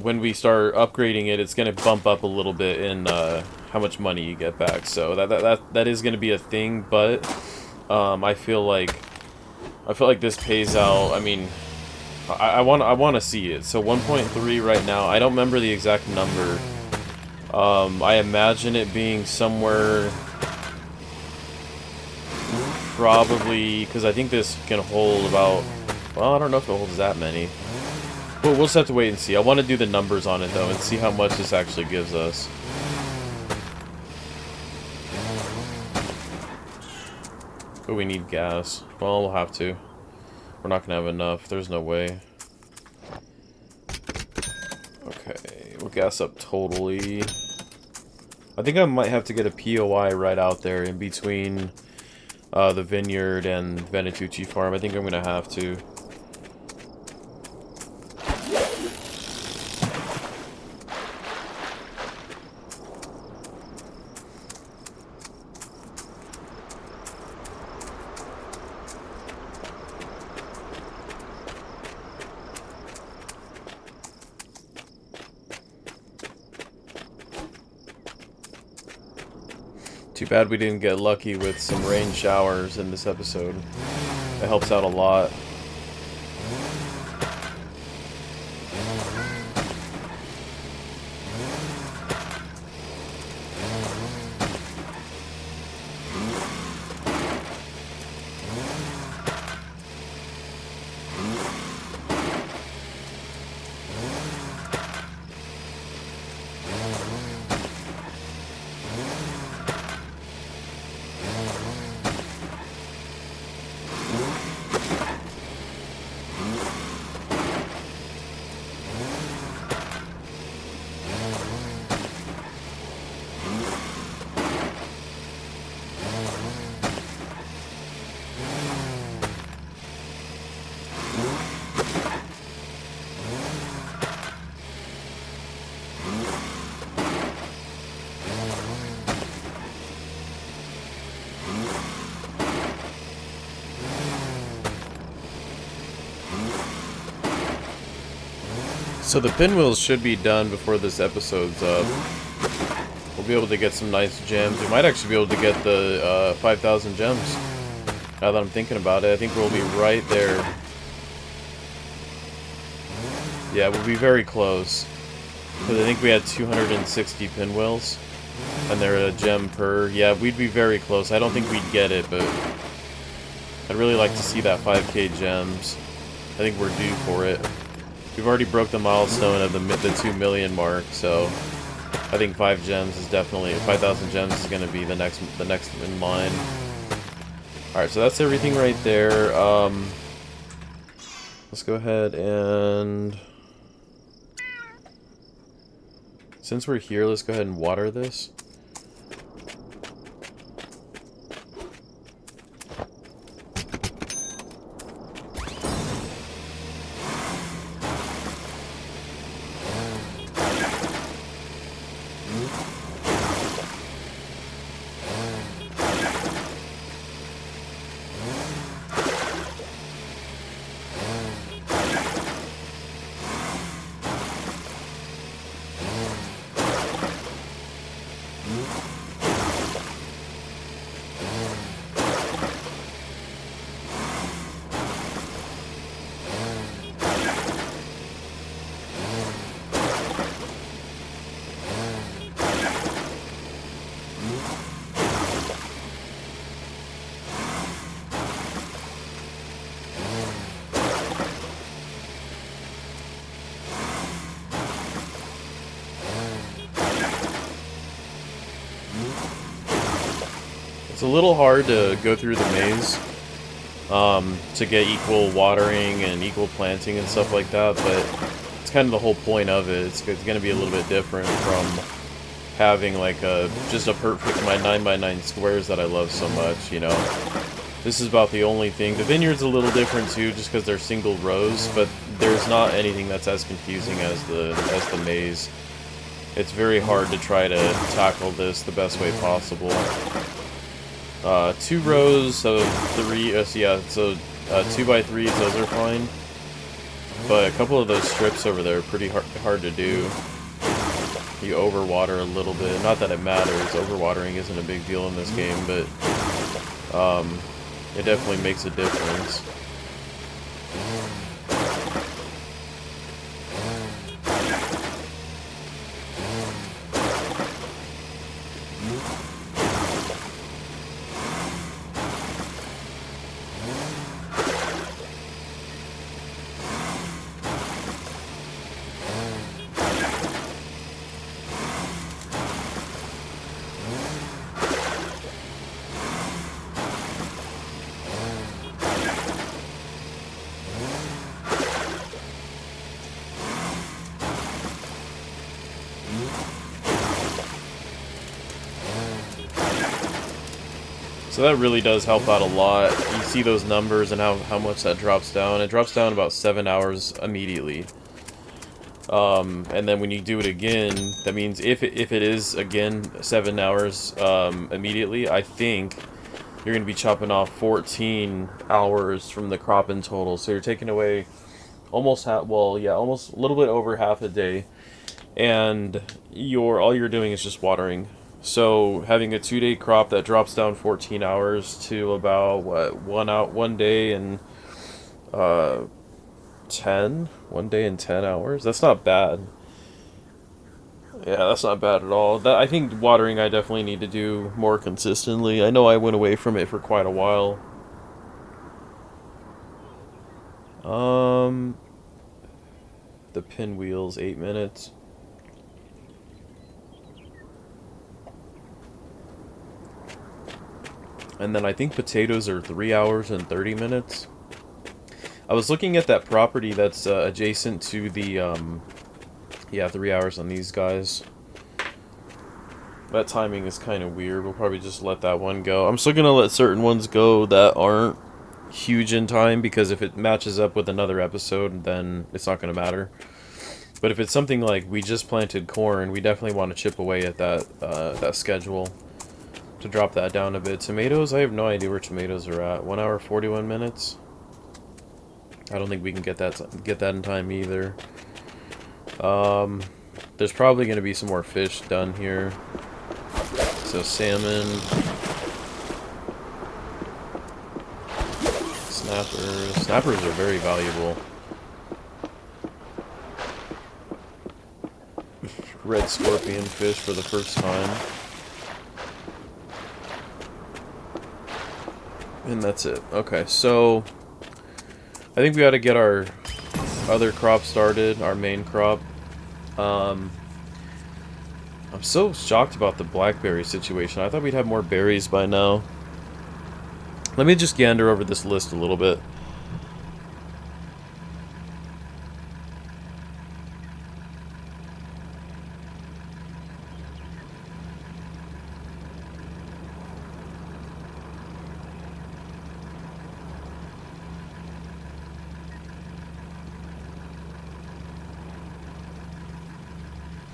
When we start upgrading it, it's going to bump up a little bit in how much money you get back. So that is going to be a thing, but I feel like this pays out. I mean, I want to see it. So 1.3 right now. I don't remember the exact number. I imagine it being somewhere, probably, because I think this can hold about, well, I don't know if it holds that many. But we'll just have to wait and see. I want to do the numbers on it, though, and see how much this actually gives us. But we need gas. Well, we'll have to. We're not going to have enough. There's no way. Okay, we'll gas up totally. I think I might have to get a POI right out there in between the vineyard and Venetucci farm. I think I'm going to have to. Too bad we didn't get lucky with some rain showers in this episode. It helps out a lot. So the pinwheels should be done before this episode's up. we'll be able to get some nice gems. We might actually be able to get the 5,000 gems. Now that I'm thinking about it, I think we'll be right there. Yeah, we'll be very close. Because I think we had 260 pinwheels. And they're a gem per. Yeah, we'd be very close. I don't think we'd get it, but I'd really like to see that 5k gems. I think we're due for it. We've already broke the milestone of the 2 million mark, so I think 5 gems is definitely 5,000 gems is going to be the next in line. All right, so that's everything right there. Let's go ahead and since we're here, let's go ahead and water this. It's a little hard to go through the maze to get equal watering and equal planting and stuff like that, but it's kind of the whole point of it. It's going to be a little bit different from having like just a perfect 9x9 squares that I love so much, you know. This is about the only thing. The vineyard's a little different too, just because they're single rows, but there's not anything that's as confusing as the maze. It's very hard to try to tackle this the best way possible. 2 rows of 3, yeah, so 2x3s, those are fine. But a couple of those strips over there are pretty hard to do. You overwater a little bit. Not that it matters, overwatering isn't a big deal in this game, but it definitely makes a difference. So that really does help out a lot. You see those numbers and how much that drops down. It drops down about 7 hours immediately. And then when you do it again, that means if it is, again, 7 hours immediately, I think you're going to be chopping off 14 hours from the crop in total. So you're taking away almost almost a little bit over half a day. And all you're doing is just watering. So having a 2-day crop that drops down 14 hours to about what 1 day and 1 day and 10 hours. That's not bad. Yeah, that's not bad at all. I think watering I definitely need to do more consistently. I know I went away from it for quite a while. The pinwheels 8 minutes. And then I think potatoes are 3 hours and 30 minutes. I was looking at that property that's adjacent to the, yeah, 3 hours on these guys. That timing is kind of weird. We'll probably just let that one go. I'm still going to let certain ones go that aren't huge in time, because if it matches up with another episode, then it's not going to matter. But if it's something like we just planted corn, we definitely want to chip away at that schedule. To drop that down a bit. Tomatoes, I have no idea where tomatoes are at. 1 hour 41 minutes. I don't think we can get that in time either. There's probably going to be some more fish done here. So salmon, snappers. Snappers are very valuable. Red scorpion fish for the first time. And that's it. Okay, so I think we got to get our other crop started, our main crop. I'm so shocked about the blackberry situation. I thought we'd have more berries by now. Let me just gander over this list a little bit.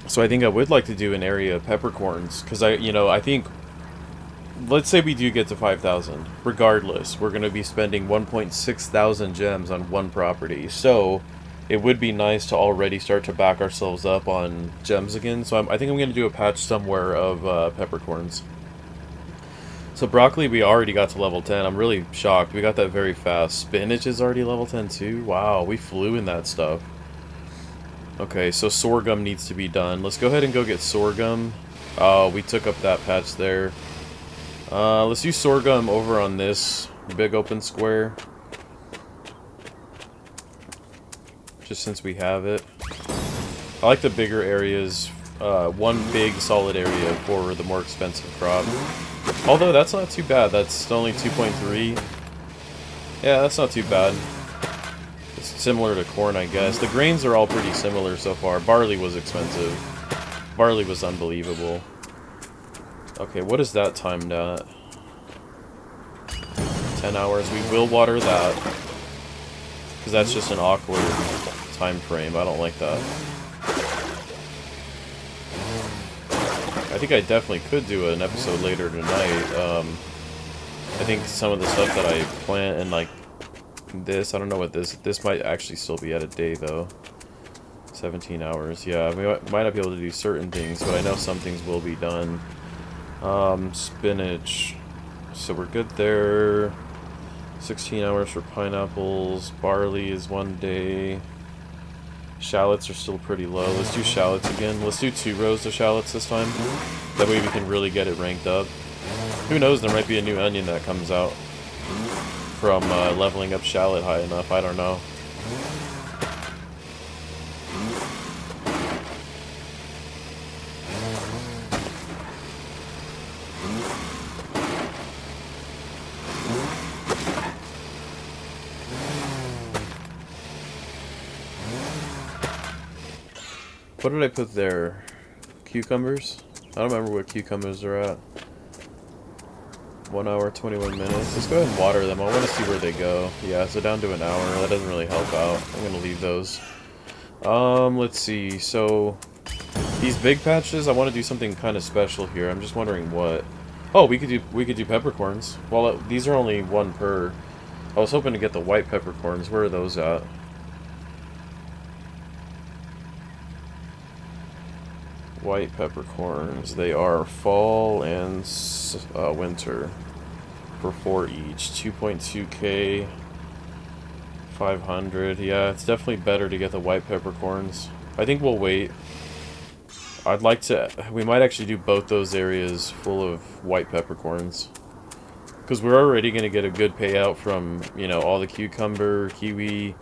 So I think I would like to do an area of peppercorns, because I think, let's say we do get to 5,000. Regardless, we're going to be spending 1.6 thousand gems on one property. So it would be nice to already start to back ourselves up on gems again. So I think I'm going to do a patch somewhere of peppercorns. So broccoli, we already got to level 10. I'm really shocked. We got that very fast. Spinach is already level 10 too. Wow, we flew in that stuff. Okay, so sorghum needs to be done. Let's go ahead and go get sorghum. Oh, we took up that patch there. Let's do sorghum over on this big open square. Just since we have it. I like the bigger areas. One big solid area for the more expensive crop. Although that's not too bad. That's only 2.3. Yeah, that's not too bad. Similar to corn, I guess. The grains are all pretty similar so far. Barley was expensive. Barley was unbelievable. Okay, what is that timed at? 10 hours. We will water that. Because that's just an awkward time frame. I don't like that. I think I definitely could do an episode later tonight. I think some of the stuff that I plant and like this, I don't know what this might actually still be at a day though. 17 hours. Yeah, we might not be able to do certain things, but I know some things will be done. Spinach. So we're good there. 16 hours for pineapples. Barley is 1 day. Shallots are still pretty low. Let's do shallots again. Let's do 2 rows of shallots this time. That way we can really get it ranked up. Who knows, there might be a new onion that comes out from leveling up shallot high enough. I don't know. What did I put there? Cucumbers? I don't remember what cucumbers are at. 1 hour, 21 minutes. Let's go ahead and water them. I want to see where they go. Yeah, so down to an hour. That doesn't really help out. I'm going to leave those. Let's see. So, these big patches, I want to do something kind of special here. I'm just wondering what. Oh, we could do peppercorns. Well, these are only 1 per. I was hoping to get the white peppercorns. Where are those at? White peppercorns. They are fall and winter for 4 each. 2.2k, 500. Yeah, it's definitely better to get the white peppercorns. I think we'll wait. I'd like to. We might actually do both those areas full of white peppercorns, because we're already going to get a good payout from, you know, all the cucumber, kiwi,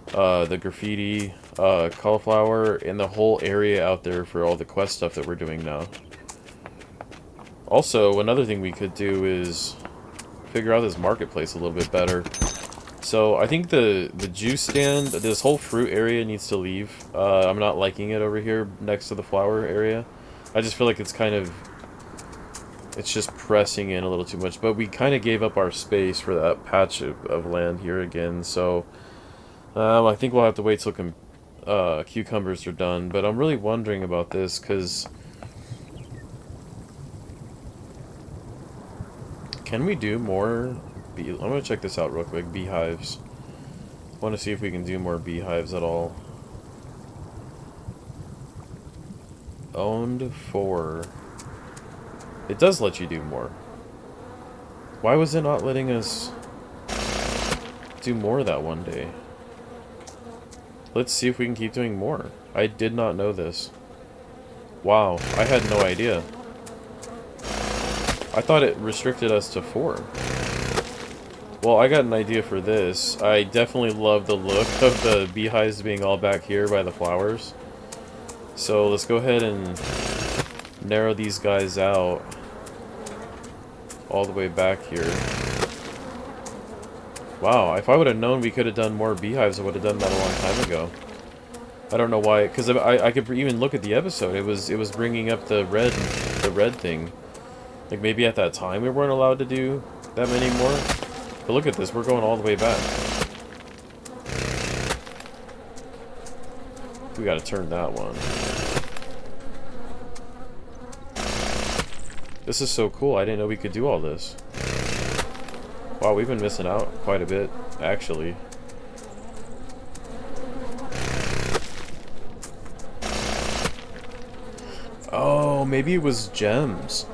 the graffiti, cauliflower, and the whole area out there for all the quest stuff that we're doing now. Also, another thing we could do is figure out this marketplace a little bit better. So I think the juice stand, this whole fruit area needs to leave. I'm not liking it over here next to the flower area. I just feel like it's kind of, it's just pressing in a little too much. But we kind of gave up our space for that patch of land here again. So I think we'll have to wait till cucumbers are done. But I'm really wondering about this because can we do more? I'm gonna check this out real quick. Beehives. I want to see if we can do more beehives at all. Owned 4. It does let you do more. Why was it not letting us do more that one day? Let's see if we can keep doing more. I did not know this. Wow, I had no idea. I thought it restricted us to 4. Well, I got an idea for this. I definitely love the look of the beehives being all back here by the flowers. So let's go ahead and narrow these guys out all the way back here. Wow, if I would have known we could have done more beehives, I would have done that a long time ago. I don't know why, because I could even look at the episode. It was bringing up the red thing. Like maybe at that time we weren't allowed to do that many more. But look at this, we're going all the way back. We gotta turn that one. This is so cool. I didn't know we could do all this. Wow, we've been missing out quite a bit, actually. Oh, maybe it was gems.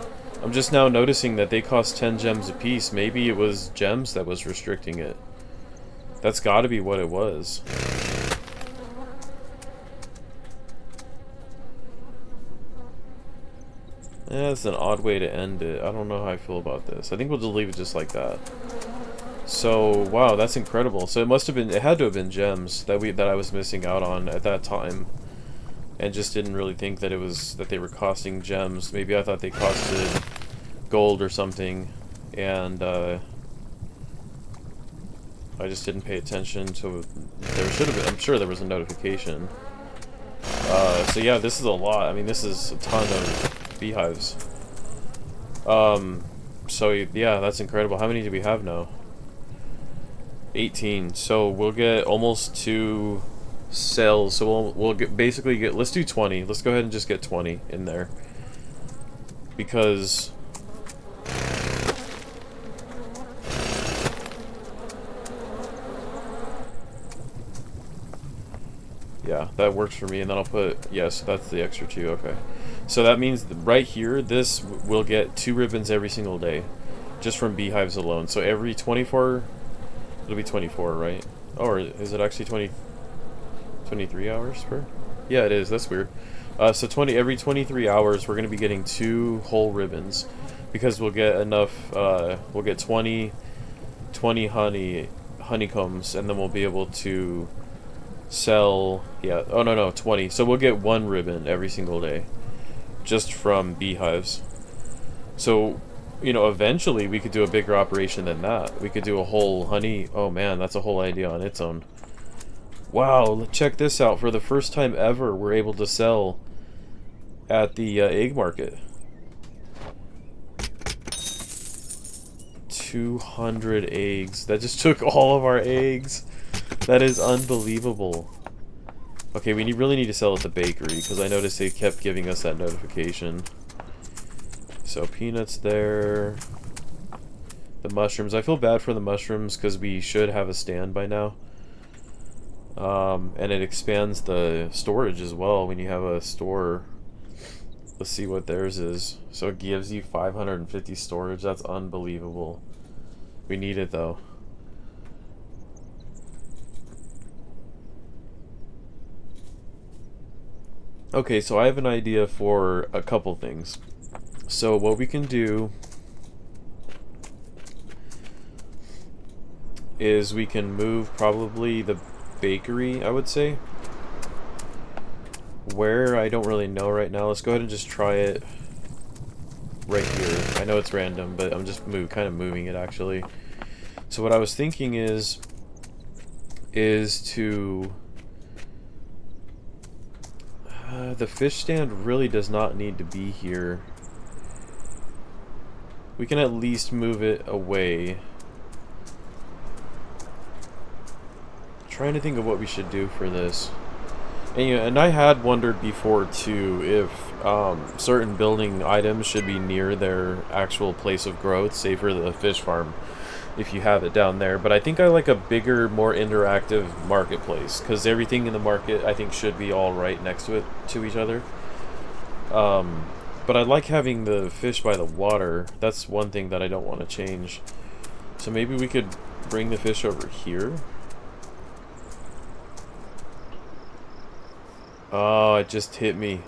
I'm just now noticing that they cost 10 gems a piece. Maybe it was gems that was restricting it. That's gotta be what it was. Yeah, that's an odd way to end it. I don't know how I feel about this. I think we'll just leave it just like that. So, wow, that's incredible. So it must have been, it had to have been gems that I was missing out on at that time. And just didn't really think that it was, that they were costing gems. Maybe I thought they costed gold or something. And, I just didn't pay attention to, there should have been, I'm sure there was a notification. So yeah, this is a lot. I mean, this is a ton of beehives. So yeah, that's incredible. How many do we have now? 18. So we'll get almost 2 cells. So we'll basically get, let's do 20. Let's go ahead and just get 20 in there. Because yeah, that works for me. And then I'll put, yes, that's the extra 2. Okay. So that means right here, this will get 2 ribbons every single day. Just from beehives alone. So every 24, it'll be 24, right? Or is it actually 23 hours per? Yeah, it is. That's weird. So every 23 hours, we're going to be getting 2 whole ribbons. Because we'll get enough, we'll get 20 honeycombs, and then we'll be able to sell, yeah, oh no, 20. So we'll get 1 ribbon every single day. Just from beehives. So, you know, eventually we could do a bigger operation than that. We could do a whole honey, oh man, that's a whole idea on its own. Wow, check this out. For the first time ever, we're able to sell at the egg market. 200 eggs. That just took all of our eggs. That is unbelievable. Okay, we really need to sell at the bakery, because I noticed they kept giving us that notification. So, peanuts there. The mushrooms. I feel bad for the mushrooms, because we should have a stand by now. And it expands the storage as well when you have a store. Let's see what theirs is. So it gives you 550 storage. That's unbelievable. We need it though. Okay, so I have an idea for a couple things. So what we can do is we can move probably the bakery, I would say. Where, I don't really know right now. Let's go ahead and just try it right here. I know it's random, but I'm just kind of moving it actually. So what I was thinking is to the fish stand really does not need to be here. We can at least move it away. Trying to think of what we should do for this. And, you know, and I had wondered before too if certain building items should be near their actual place of growth, say for the fish farm, if you have it down there. But I think I like a bigger, more interactive marketplace, because everything in the market I think should be all right next to each other. But But I like having the fish by the water. That's one thing that I don't want to change. So maybe we could bring the fish over here. Oh, it just hit me.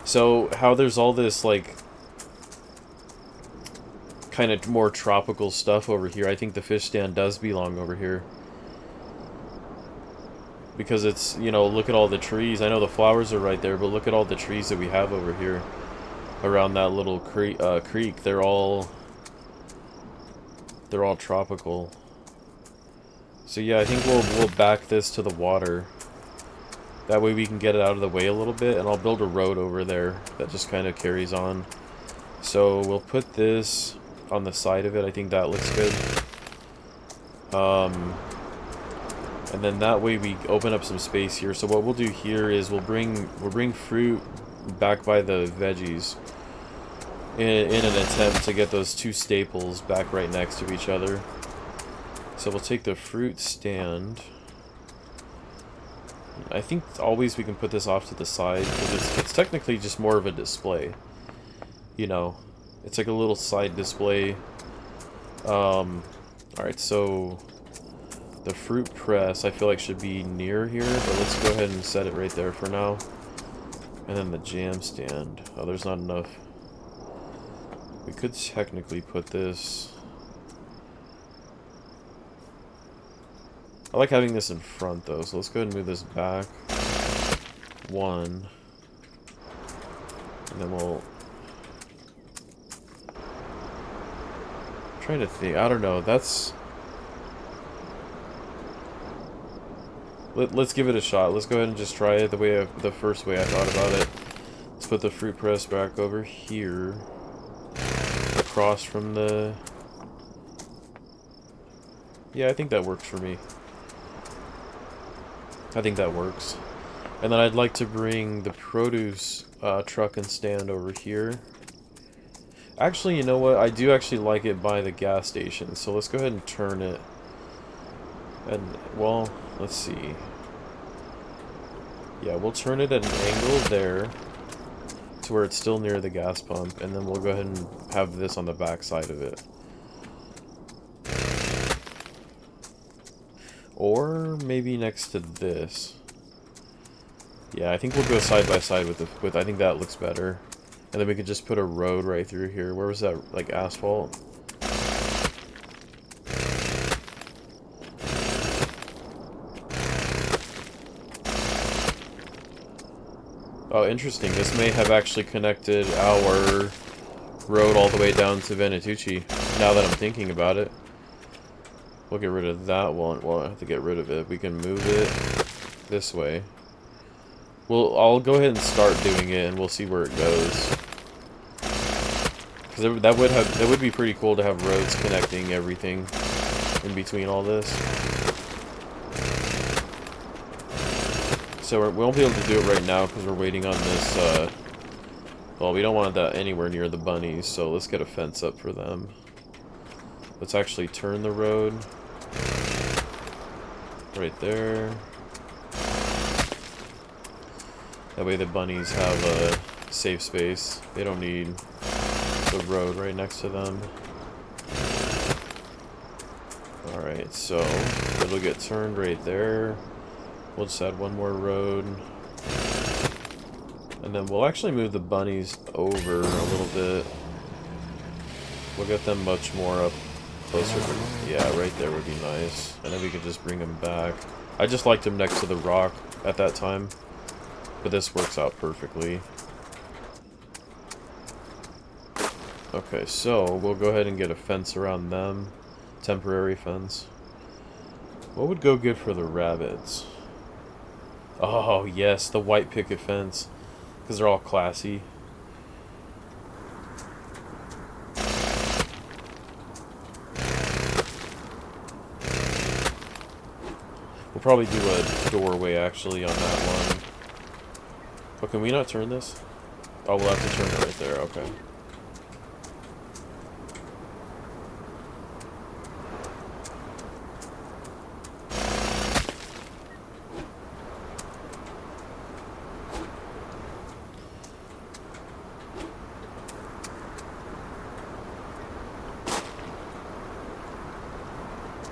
So how there's all this like kind of more tropical stuff over here, I think the fish stand does belong over here. Because it's, you know, look at all the trees. I know the flowers are right there, but look at all the trees that we have over here around that little creek. They're all tropical. So yeah, I think we'll back this to the water. That way we can get it out of the way a little bit, and I'll build a road over there that just kind of carries on. So we'll put this on the side of it. I think that looks good. And then that way we open up some space here. So what we'll do here is we'll bring fruit back by the veggies in an attempt to get those two staples back right next to each other. So we'll take the fruit stand. I think always we can put this off to the side because it's technically just more of a display. You know, it's like a little side display. Alright, so the fruit press I feel like should be near here, but let's go ahead and set it right there for now. And then the jam stand. Oh, there's not enough. We could technically put this... I like having this in front though, so let's go ahead and move this back. One. And then we'll... I'm trying to think. I don't know. That's... Let's give it a shot. Let's go ahead and just try it the first way I thought about it. Let's put the fruit press back over here. Across from the... Yeah, I think that works for me. I think that works. And then I'd like to bring the produce truck and stand over here. Actually, you know what? I do actually like it by the gas station, so let's go ahead and turn it. And, well, let's see. Yeah, we'll turn it at an angle there to where it's still near the gas pump, and then we'll go ahead and have this on the back side of it. Or maybe next to this. Yeah, I think we'll go side by side with I think that looks better. And then we could just put a road right through here. Where was that, like asphalt? Oh, interesting. This may have actually connected our road all the way down to Venetucci, now that I'm thinking about it. We'll get rid of that one. Well, I have to get rid of it. We can move it this way. I'll go ahead and start doing it, and we'll see where it goes. Because that would be pretty cool to have roads connecting everything in between all this. So we won't be able to do it right now because we're waiting on this. Well, we don't want that anywhere near the bunnies, so let's get a fence up for them. Let's actually turn the road. Right there. That way the bunnies have a safe space. They don't need the road right next to them. Alright, so it'll get turned right there. We'll just add one more road. And then we'll actually move the bunnies over a little bit. We'll get them much more up closer to, yeah, right there would be nice. And then we could just bring them back. I just liked them next to the rock at that time. But this works out perfectly. Okay, so we'll go ahead and get a fence around them. Temporary fence. What would go good for the rabbits? Oh, yes, the white picket fence. Because they're all classy. We'll probably do a doorway, actually, on that one. But can we not turn this? Oh, we'll have to turn it right there, okay.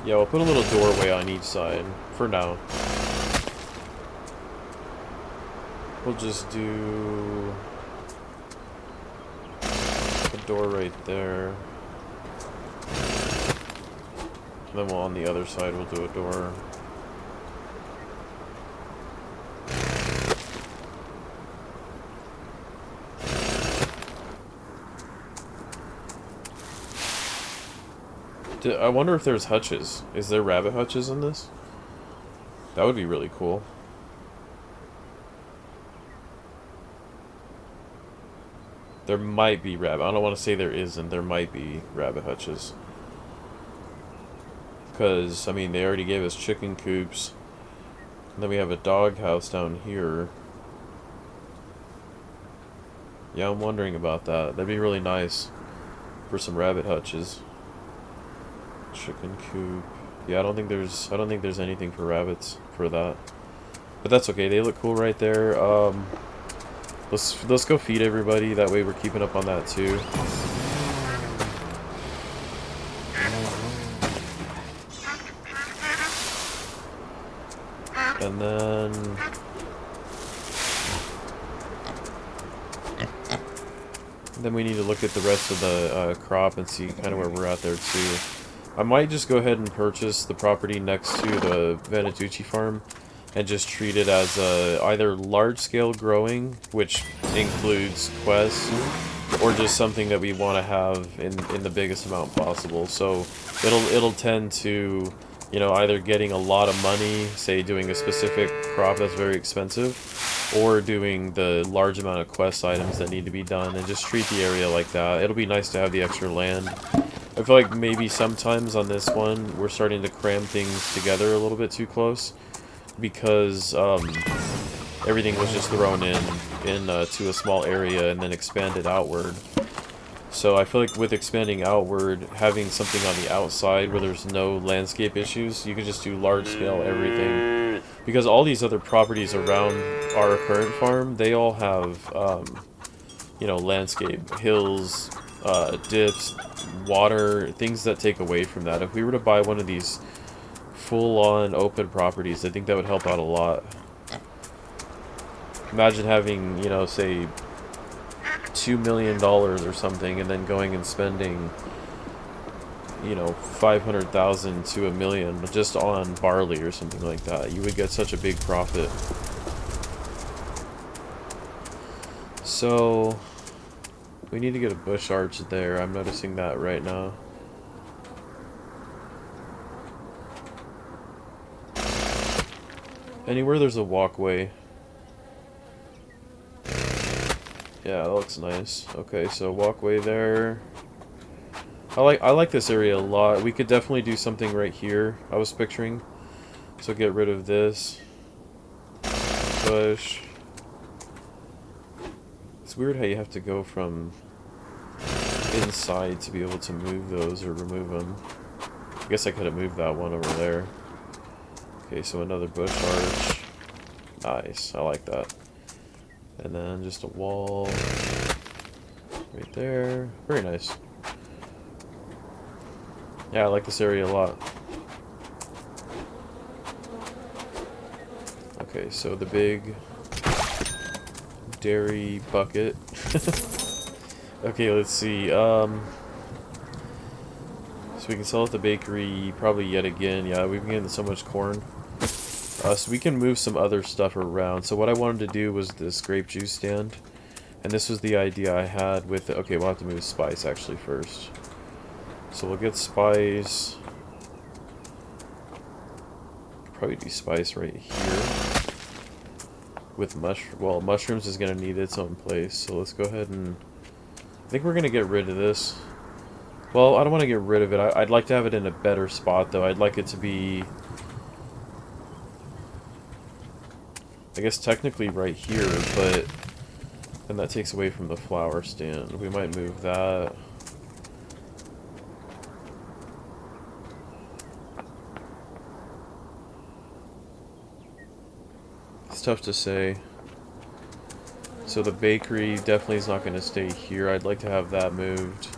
Yeah, we'll put a little doorway on each side for now. We'll just do a door right there. And then on the other side we'll do a door. I wonder if there's hutches. Is there rabbit hutches in this? That would be really cool. There might be rabbit. I don't want to say there isn't. There might be rabbit hutches. Because, I mean, they already gave us chicken coops. And then we have a dog house down here. Yeah, I'm wondering about that. That'd be really nice for some rabbit hutches. Chicken coop. Yeah, I don't think there's anything for rabbits for that. But that's okay. They look cool right there. Let's go feed everybody. That way we're keeping up on that too. And then we need to look at the rest of the crop and see kind of where we're at there too. I might just go ahead and purchase the property next to the Vanatucci farm and just treat it as either large-scale growing, which includes quests, or just something that we want to have in the biggest amount possible. So it'll tend to, you know, either getting a lot of money, say doing a specific crop that's very expensive, or doing the large amount of quest items that need to be done, and just treat the area like that. It'll be nice to have the extra land. I feel like maybe sometimes on this one, we're starting to cram things together a little bit too close, because everything was just thrown to a small area and then expanded outward. So I feel like with expanding outward, having something on the outside where there's no landscape issues, you can just do large scale everything. Because all these other properties around our current farm, they all have, you know, landscape, hills, dips, water, things that take away from that. If we were to buy one of these full-on open properties, I think that would help out a lot. Imagine having, you know, say $2 million or something, and then going and spending, you know, 500,000 to $1 million just on barley or something like that. You would get such a big profit. So we need to get a bush arch there. I'm noticing that right now. Anywhere there's a walkway. Yeah, that looks nice. Okay, so walkway there. I like this area a lot. We could definitely do something right here, I was picturing. So get rid of this bush. It's weird how you have to go from inside to be able to move those or remove them. I guess I could have moved that one over there. Okay, so another bush arch. Nice, I like that. And then just a wall right there. Very nice. Yeah, I like this area a lot. Okay, so the big dairy bucket. Okay, let's see. So we can sell at the bakery probably yet again. Yeah, we've been getting so much corn. So we can move some other stuff around. So what I wanted to do was this grape juice stand. And this was the idea I had with it. Okay, we'll have to move spice actually first. So we'll get spice. Probably do spice right here. With mushrooms is going to need its own place. So let's go ahead and... I think we're going to get rid of this. Well, I don't want to get rid of it. I'd like to have it in a better spot though. I'd like it to be... I guess technically right here, but then that takes away from the flower stand. We might move that. It's tough to say. So the bakery definitely is not going to stay here. I'd like to have that moved.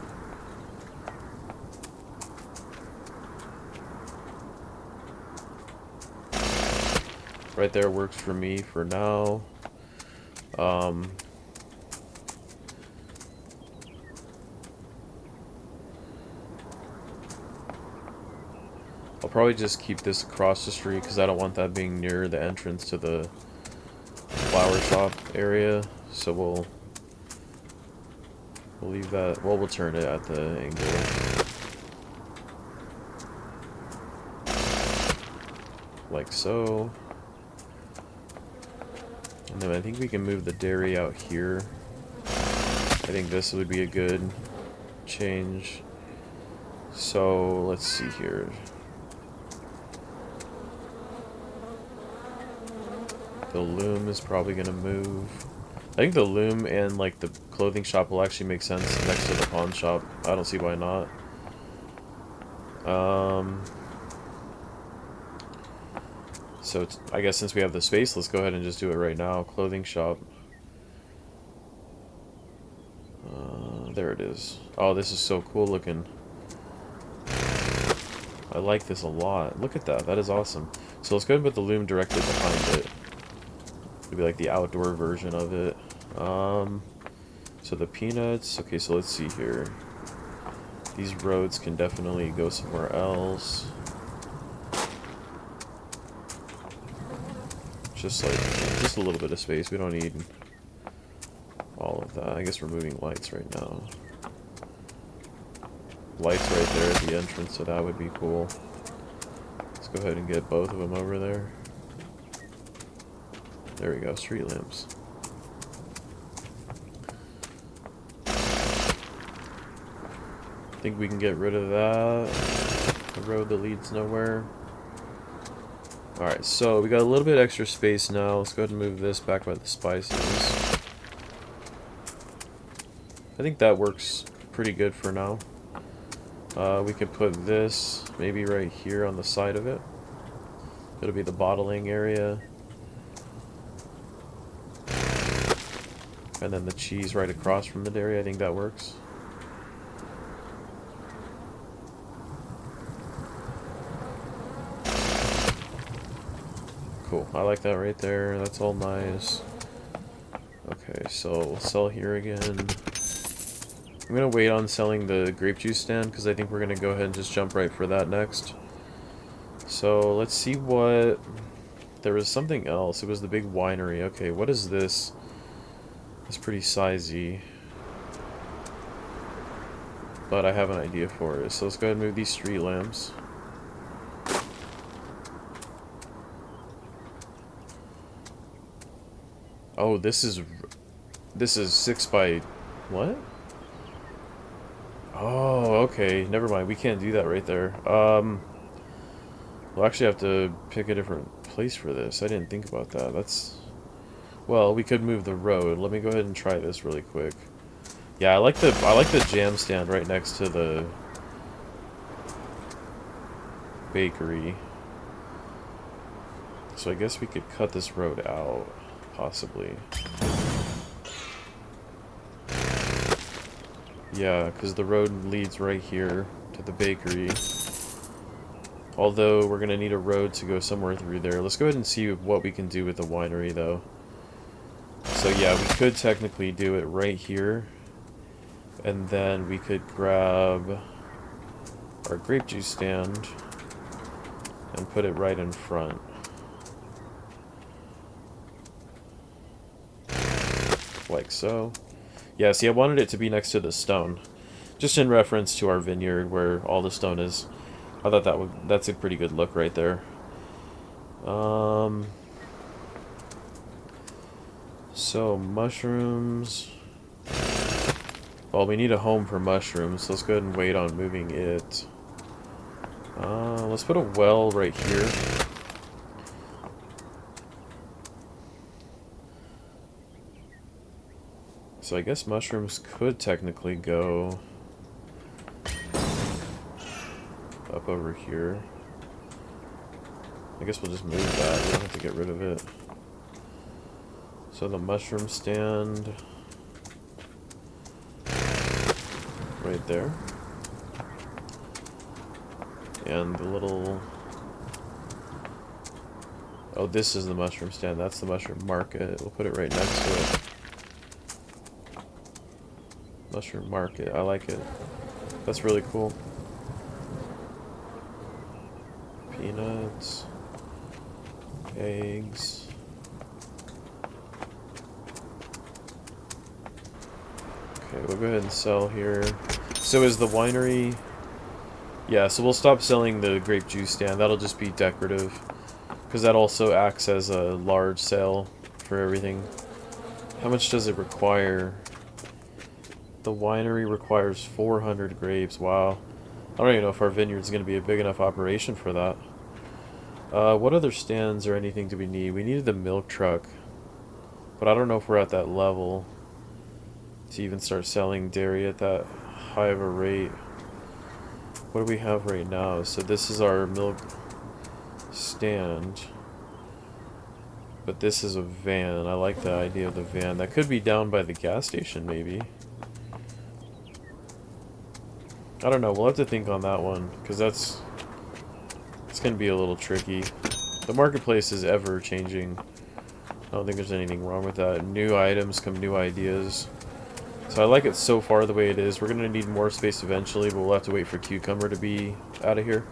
Right there works for me for now. I'll probably just keep this across the street because I don't want that being near the entrance to the flower shop area. So we'll leave that. Well, we'll turn it at the angle. Like so. And then I think we can move the dairy out here. I think this would be a good change. So let's see here. The loom is probably gonna move. I think the loom and like the clothing shop will actually make sense next to the pawn shop. I don't see why not. So I guess since we have the space, let's go ahead and just do it right now. Clothing shop. There it is. Oh, this is so cool looking. I like this a lot. Look at that. That is awesome. So let's go ahead and put the loom directly behind it. It'll be like the outdoor version of it. So the peanuts. Okay, so let's see here. These roads can definitely go somewhere else. Just a little bit of space. We don't need all of that. I guess we're moving lights right now. Lights right there at the entrance, so that would be cool. Let's go ahead and get both of them over there. There we go, street lamps. I think we can get rid of that. The road that leads nowhere. Alright, so we got a little bit extra space now. Let's go ahead and move this back by the spices. I think that works pretty good for now. We could put this maybe right here on the side of it. It'll be the bottling area. And then the cheese right across from the dairy. I think that works. Cool. I like that right there. That's all nice. Okay, so we'll sell here again. I'm going to wait on selling the grape juice stand because I think we're going to go ahead and just jump right for that next. So let's see what... There was something else. It was the big winery. Okay, what is this? It's pretty sizey. But I have an idea for it. So let's go ahead and move these street lamps. Oh, this is 6 by... What? Oh, okay. Never mind. We can't do that right there. We'll actually have to pick a different place for this. I didn't think about that. That's... Well, we could move the road. Let me go ahead and try this really quick. Yeah, I like the jam stand right next to the bakery. So I guess we could cut this road out, possibly. Yeah, because the road leads right here to the bakery. Although, we're going to need a road to go somewhere through there. Let's go ahead and see what we can do with the winery, though. So yeah, we could technically do it right here. And then we could grab our grape juice stand and put it right in front. Like so. Yeah, see, I wanted it to be next to the stone. Just in reference to our vineyard where all the stone is. I thought that's a pretty good look right there. So, mushrooms. Well, we need a home for mushrooms, so let's go ahead and wait on moving it. Let's put a well right here. So I guess mushrooms could technically go up over here. I guess we'll just move that. We don't have to get rid of it. So the mushroom stand right there. And the little... Oh, this is the mushroom stand. That's the mushroom market. We'll put it right next to it. Mushroom market. I like it. That's really cool. Peanuts. Eggs. Okay, we'll go ahead and sell here. So is the winery... Yeah, so we'll stop selling the grape juice stand. That'll just be decorative. Because that also acts as a large sale for everything. How much does it require? The winery requires 400 grapes. Wow. I don't even know if our vineyard's going to be a big enough operation for that. What other stands or anything do we need? We needed the milk truck. But I don't know if we're at that level to even start selling dairy at that high of a rate. What do we have right now? So this is our milk stand. But this is a van. I like the idea of the van. That could be down by the gas station, maybe. I don't know. We'll have to think on that one. Because it's going to be a little tricky. The marketplace is ever changing. I don't think there's anything wrong with that. New items come new ideas. So I like it so far the way it is. We're going to need more space eventually, but we'll have to wait for Cucumber to be out of here.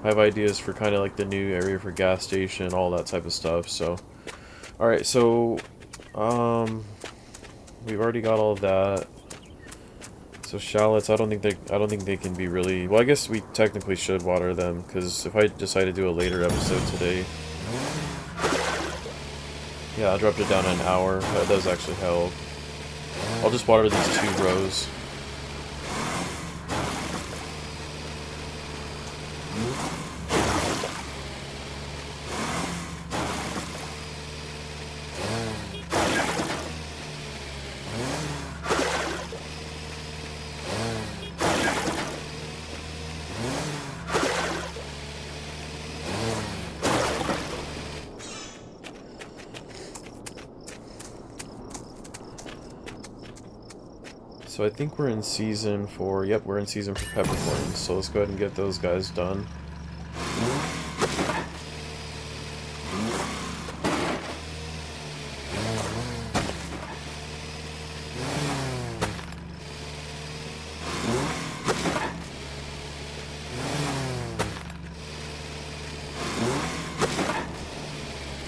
I have ideas for kind of like the new area for gas station, all that type of stuff. So, all right. So, we've already got all of that. So shallots, I don't think they can be really. Well, I guess we technically should water them because if I decide to do a later episode today, yeah, I dropped it down an hour. That does actually help. I'll just water these 2 rows. So I think we're in season for, yep, we're in season for peppercorns. So let's go ahead and get those guys done.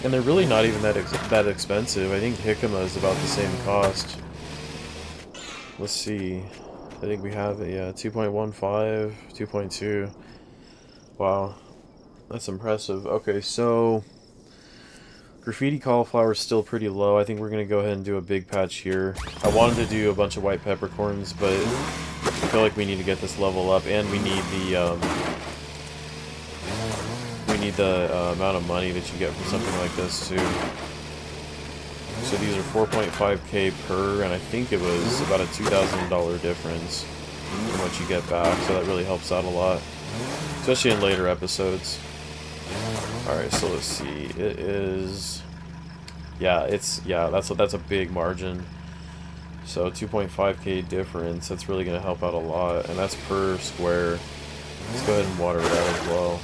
And they're really not even that expensive. I think jicama is about the same cost. Let's see. I think we have it, yeah, 2.15, 2.2. Wow. That's impressive. Okay, so graffiti cauliflower is still pretty low. I think we're going to go ahead and do a big patch here. I wanted to do a bunch of white peppercorns, but I feel like we need to get this level up, and we need the amount of money that you get from something like this too. So these are 4.5k per, and I think it was about a $2,000 difference in what you get back, so that really helps out a lot, especially in later episodes. Alright, so let's see. It is... Yeah, that's a big margin. So 2.5k difference, that's really going to help out a lot, and that's per square. Let's go ahead and water that as well.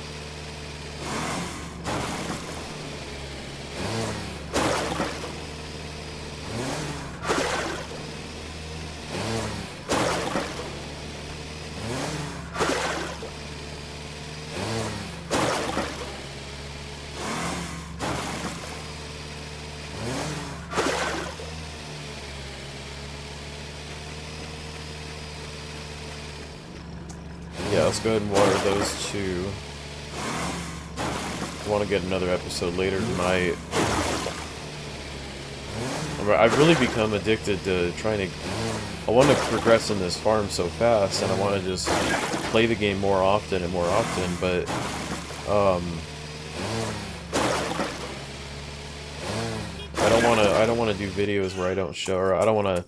Yeah, let's go ahead and water those 2. I want to get another episode later tonight. I've really become addicted to trying to... I want to progress in this farm so fast, and I want to just play the game more often and more often, but... I don't want to do videos where I don't show, or I don't want to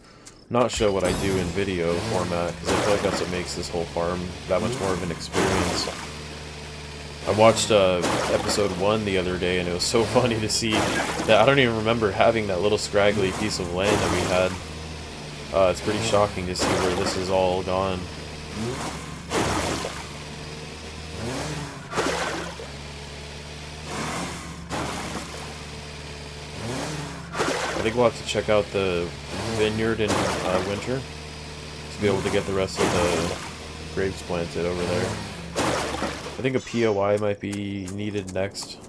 not show what I do in video format, because I feel like that's what makes this whole farm that much more of an experience. I watched episode 1 the other day, and it was so funny to see that I don't even remember having that little scraggly piece of land that we had. It's pretty shocking to see where this is all gone. I think we'll have to check out the vineyard in winter to be able to get the rest of the grapes planted over there. I think a POI might be needed next.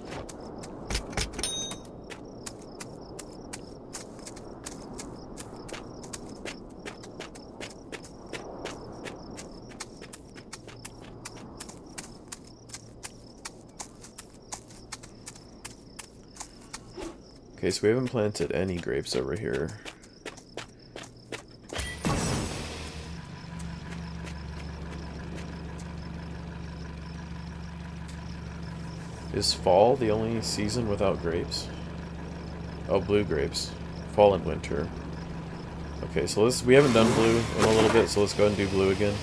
Okay, so we haven't planted any grapes over here. Is fall the only season without grapes? Oh, blue grapes. Fall and winter. Okay, so we haven't done blue in a little bit, so let's go ahead and do blue again.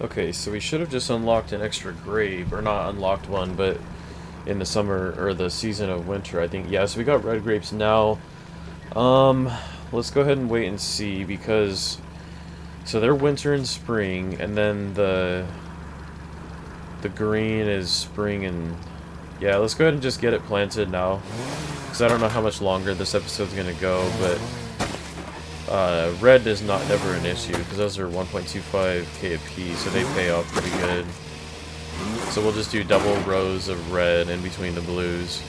Okay, so we should have just unlocked an extra grape, or not unlocked one, but in the summer, or the season of winter, I think. Yeah, so we got red grapes now. Let's go ahead and wait and see, because... So they're winter and spring, and then the green is spring and... Yeah, let's go ahead and just get it planted now. Because I don't know how much longer this episode's gonna go, but... red is never an issue, because those are 1.25k a piece, so they pay off pretty good. So we'll just do double rows of red in between the blues.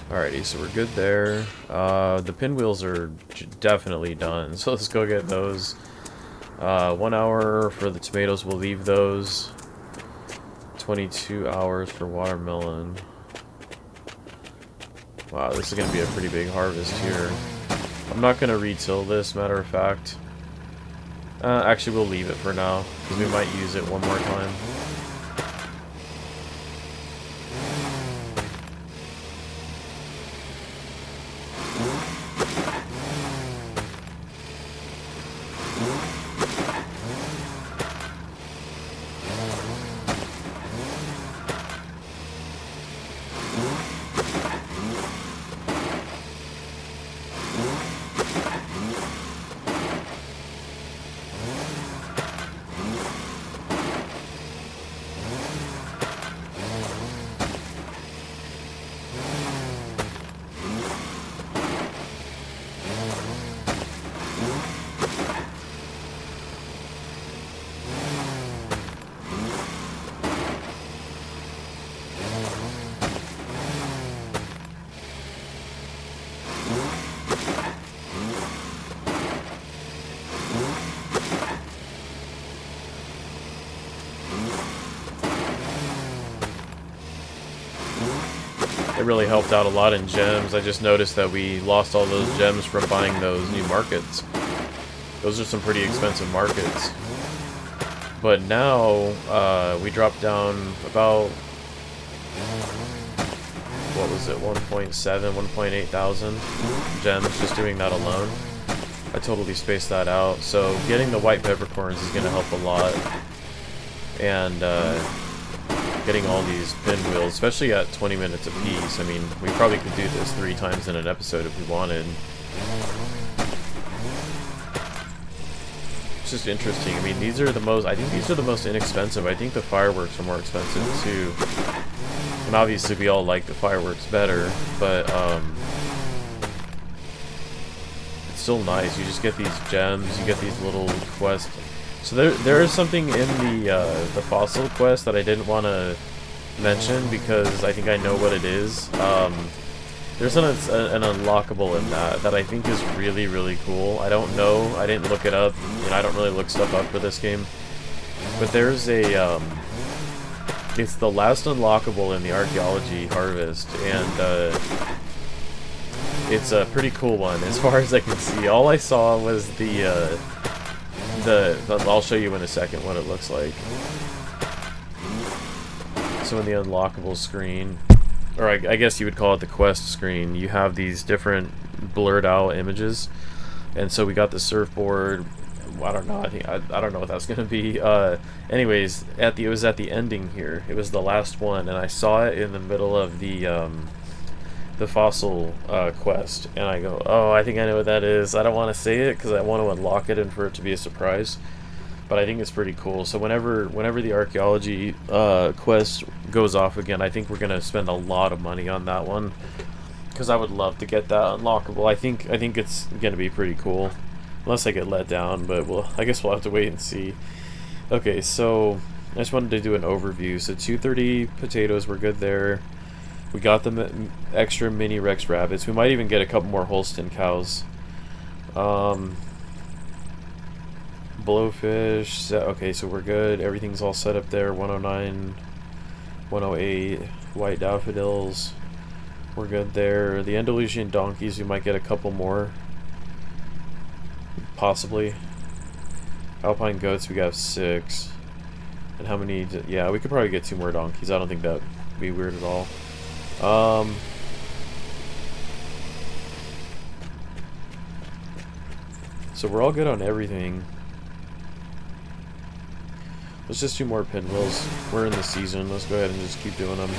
Alrighty, so we're good there. The pinwheels are definitely done, so let's go get those. 1 hour for the tomatoes, we'll leave those. 22 hours for watermelon. Wow, this is going to be a pretty big harvest here. I'm not going to retill this, matter of fact. Actually, we'll leave it for now, because we might use it one more time. really helped out a lot in gems. I just noticed that we lost all those gems from buying those new markets. Those are some pretty expensive markets. But now, we dropped down about, what was it, 1.7, 1.8 thousand gems just doing that alone. I totally spaced that out. So getting the white peppercorns is going to help a lot. And, getting all these pinwheels, especially at 20 minutes apiece. I mean, we probably could do this 3 times in an episode if we wanted. It's just interesting. I mean, these are the most, I think these are the most inexpensive. I think the fireworks are more expensive too. And obviously we all like the fireworks better, but it's still nice. You just get these gems, you get these little quests. So there is something in the fossil quest that I didn't want to mention because I think I know what it is. There's an unlockable in that I think is really, really cool. I don't know. I didn't look it up. You know, I don't really look stuff up for this game. But there's a, it's the last unlockable in the archaeology harvest, and it's a pretty cool one as far as I can see. All I saw was the I'll show you in a second what it looks like. So in the unlockable screne, or I guess you would call it the quest screen, you have these different blurred out images. And so we got the surfboard. I don't know. I don't know what that's gonna be. Anyways, it was at the ending here. It was the last one, and I saw it in the middle of the fossil quest, and I go, oh, I think I know what that is. I don't want to say it because I want to unlock it and for it to be a surprise. But I think it's pretty cool. So whenever the archaeology quest goes off again, I think we're gonna spend a lot of money on that one because I would love to get that unlockable. I think it's gonna be pretty cool, unless I get let down. But I guess we'll have to wait and see. Okay, so I just wanted to do an overview. So 230 potatoes, we're good there. We got the extra mini Rex rabbits. We might even get a couple more Holstein cows. Blowfish. Okay, so we're good. Everything's all set up there. 109, 108. White daffodils. We're good there. The Andalusian donkeys, we might get a couple more. Possibly. Alpine goats, we got 6. And how many? Yeah, we could probably get 2 more donkeys. I don't think that would be weird at all. So we're all good on everything. Let's just do more pinwheels. We're in the season. Let's go ahead and just keep doing them.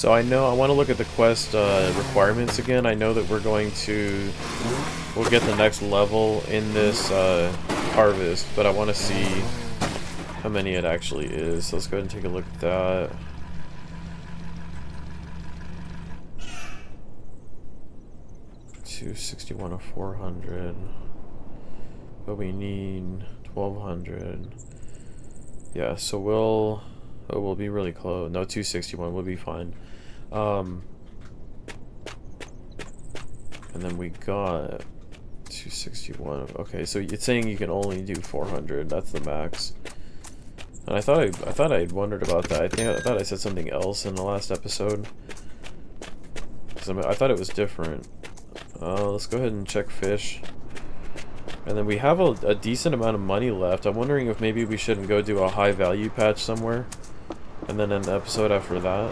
So I want to look at the quest requirements again. I know that we'll get the next level in this harvest, but I want to see how many it actually is. So let's go ahead and take a look at that. $261 of 400, but we need 1,200. Yeah, so we'll be really close. No, 261, we'll be fine. And then we got 261. Okay, so it's saying you can only do 400. That's the max. And I thought I'd wondered about that. I thought I said something else in the last episode. 'Cause I thought it was different. Let's go ahead and check fish. And then we have a decent amount of money left. I'm wondering if maybe we shouldn't go do a high value patch somewhere. And then an episode after that.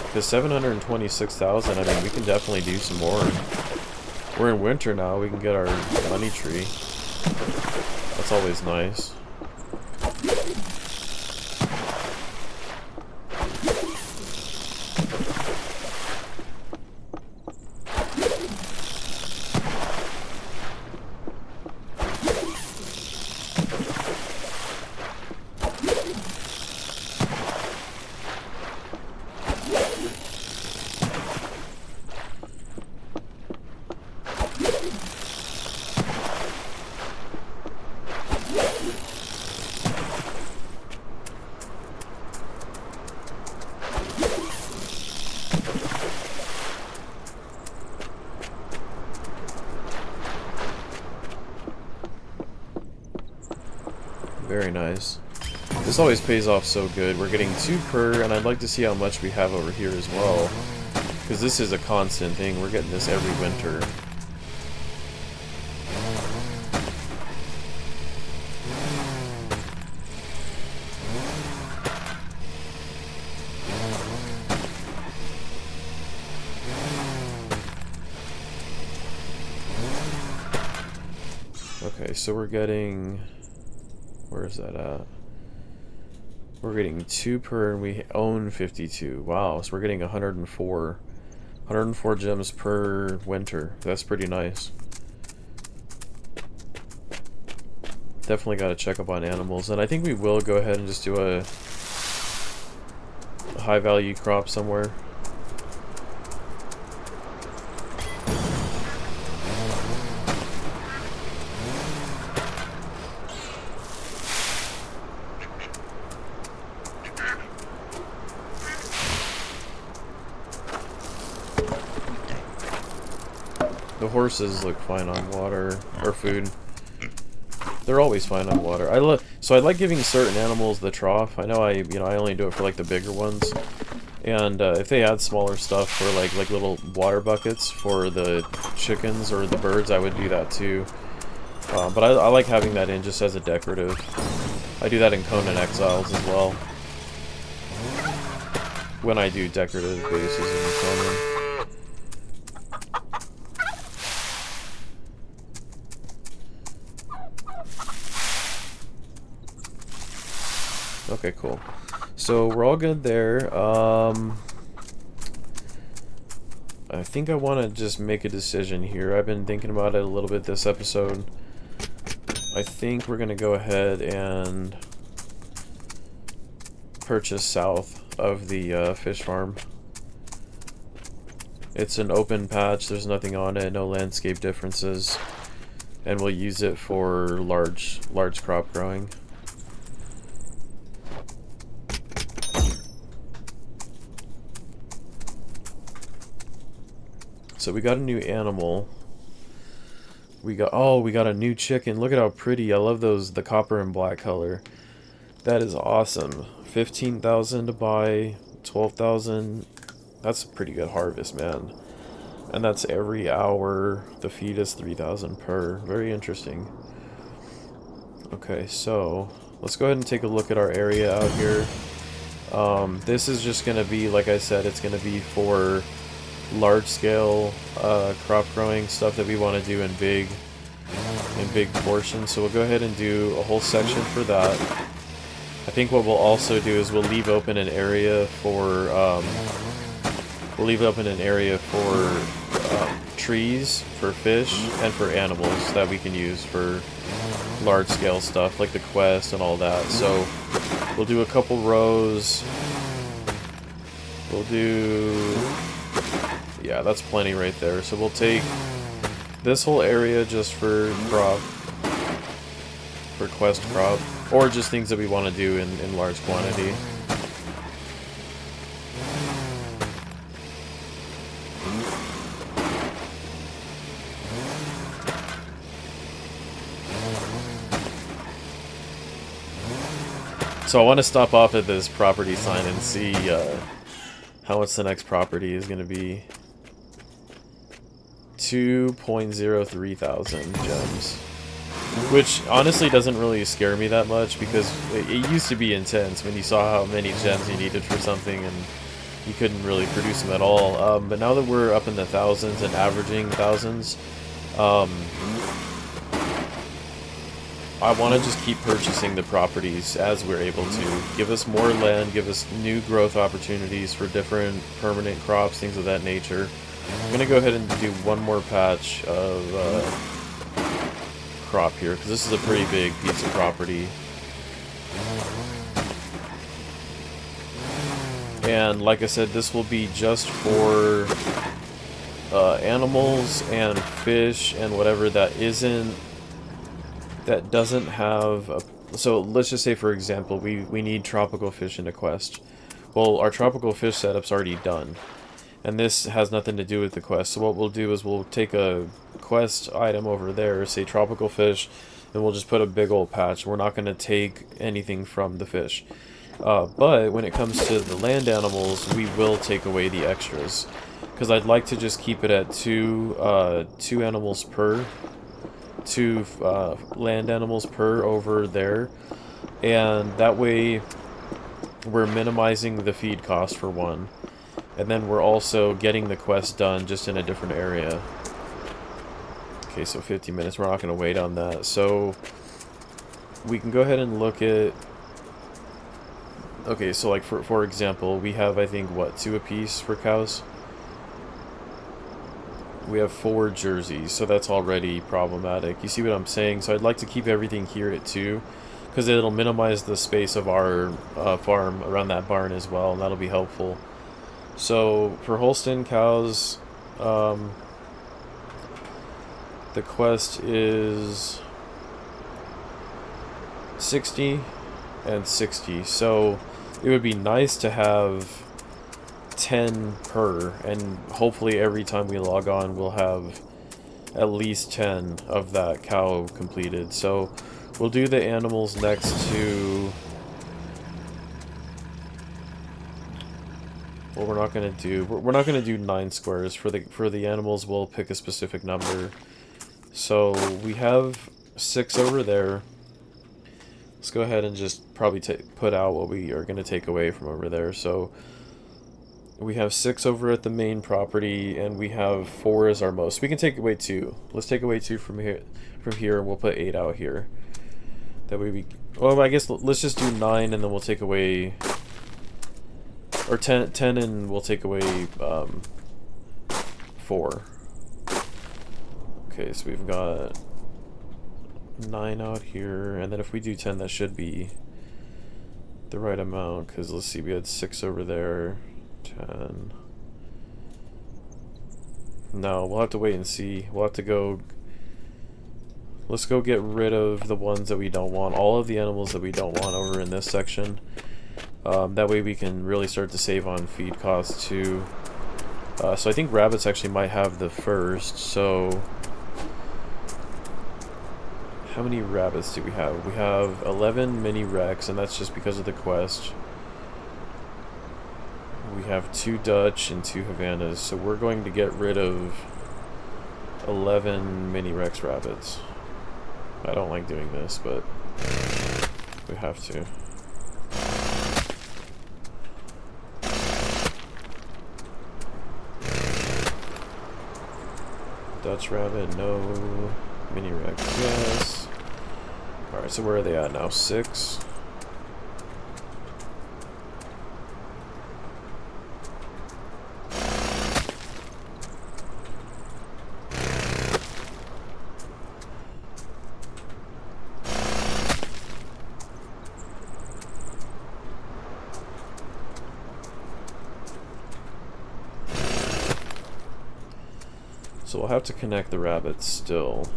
Because 726,000, I mean, we can definitely do some more. We're in winter now, we can get our money tree. That's always nice. Very nice. This always pays off so good. We're getting 2 per, and I'd like to see how much we have over here as well. Because this is a constant thing. We're getting this every winter. Okay, so we're getting... Where is that at? We're getting 2 per and we own 52. Wow, so we're getting 104. 104 gems per winter. That's pretty nice. Definitely got to check up on animals. And I think we will go ahead and just do a high value crop somewhere. The horses look fine on water or food. They're always fine on water. I like giving certain animals the trough. I know I only do it for like the bigger ones. And if they add smaller stuff for like little water buckets for the chickens or the birds, I would do that too. But I like having that in just as a decorative. I do that in Conan Exiles as well. When I do decorative bases in Conan. Okay, cool. So we're all good there. I think I want to just make a decision here. I've been thinking about it a little bit this episode. I think we're going to go ahead and purchase south of the fish farm. It's an open patch. There's nothing on it. No landscape differences. And we'll use it for large crop growing. So we got a new animal. We got a new chicken. Look at how pretty. I love the copper and black color. That is awesome. 15,000 to buy, 12,000. That's a pretty good harvest, man. And that's every hour. The feed is 3,000 per. Very interesting. Okay, so let's go ahead and take a look at our area out here. This is just gonna be, like I said, it's gonna be for large-scale crop growing stuff that we want to do in big portions. So we'll go ahead and do a whole section for that. I think what we'll also do is we'll leave open an area for trees for fish and for animals that we can use for large-scale stuff like the quest and all that. So we'll do a couple rows. We'll do... Yeah, that's plenty right there. So we'll take this whole area just for crop, for quest crop, or just things that we want to do in large quantity. So I want to stop off at this property sign and see how much the next property is going to be. 2.03 thousand gems. Which honestly doesn't really scare me that much because it used to be intense when you saw how many gems you needed for something and you couldn't really produce them at all. But now that we're up in the thousands and averaging thousands, I want to just keep purchasing the properties as we're able to. Give us more land, give us new growth opportunities for different permanent crops, things of that nature. I'm going to go ahead and do one more patch of crop here, because this is a pretty big piece of property. And like I said, this will be just for animals and fish and whatever that doesn't have a, so let's just say for example we need tropical fish in a quest. Well, our tropical fish setup's already done and this has nothing to do with the quest, so what we'll do is we'll take a quest item over there, say tropical fish, and we'll just put a big old patch. We're not going to take anything from the fish, but when it comes to the land animals we will take away the extras, because I'd like to just keep it at two animals per, two land animals per over there, and that way we're minimizing the feed cost for one, and then we're also getting the quest done just in a different area. Okay, so 50 minutes, we're not going to wait on that, so we can go ahead and look at, okay, so like for example, we have I think what, 2 apiece for cows? We have 4 jerseys, so that's already problematic. You see what I'm saying? So I'd like to keep everything here at 2, because it'll minimize the space of our farm around that barn as well, and that'll be helpful. So for Holstein cows, the quest is 60 and 60, so it would be nice to have 10 per, and hopefully every time we log on we'll have at least 10 of that cow completed. So we'll do the animals next to, well, we're not going to do 9 squares for the animals. We'll pick a specific number. So we have 6 over there. Let's go ahead and just probably put out what we are going to take away from over there. So we have 6 over at the main property, and we have 4 as our most. We can take away 2. Let's take away 2 from here, and we'll put 8 out here. That way we, well, I guess let's just do 9, and then we'll take away, or 10, and we'll take away 4. Okay, so we've got 9 out here, and then if we do 10, that should be the right amount, because let's see, we had 6 over there. 10. No, we'll have to wait and see. We'll have to go, let's go get rid of the ones that we don't want, all of the animals that we don't want over in this section. That way we can really start to save on feed costs too. So I think rabbits actually might have the first, so how many rabbits do we have? We have 11 mini Rex, and that's just because of the quest. We have 2 Dutch and 2 Havanas, so we're going to get rid of 11 mini Rex rabbits. I don't like doing this, but we have to. Dutch rabbit, no. Mini Rex, yes. Alright, so where are they at now? 6? So we'll have to connect the rabbits still.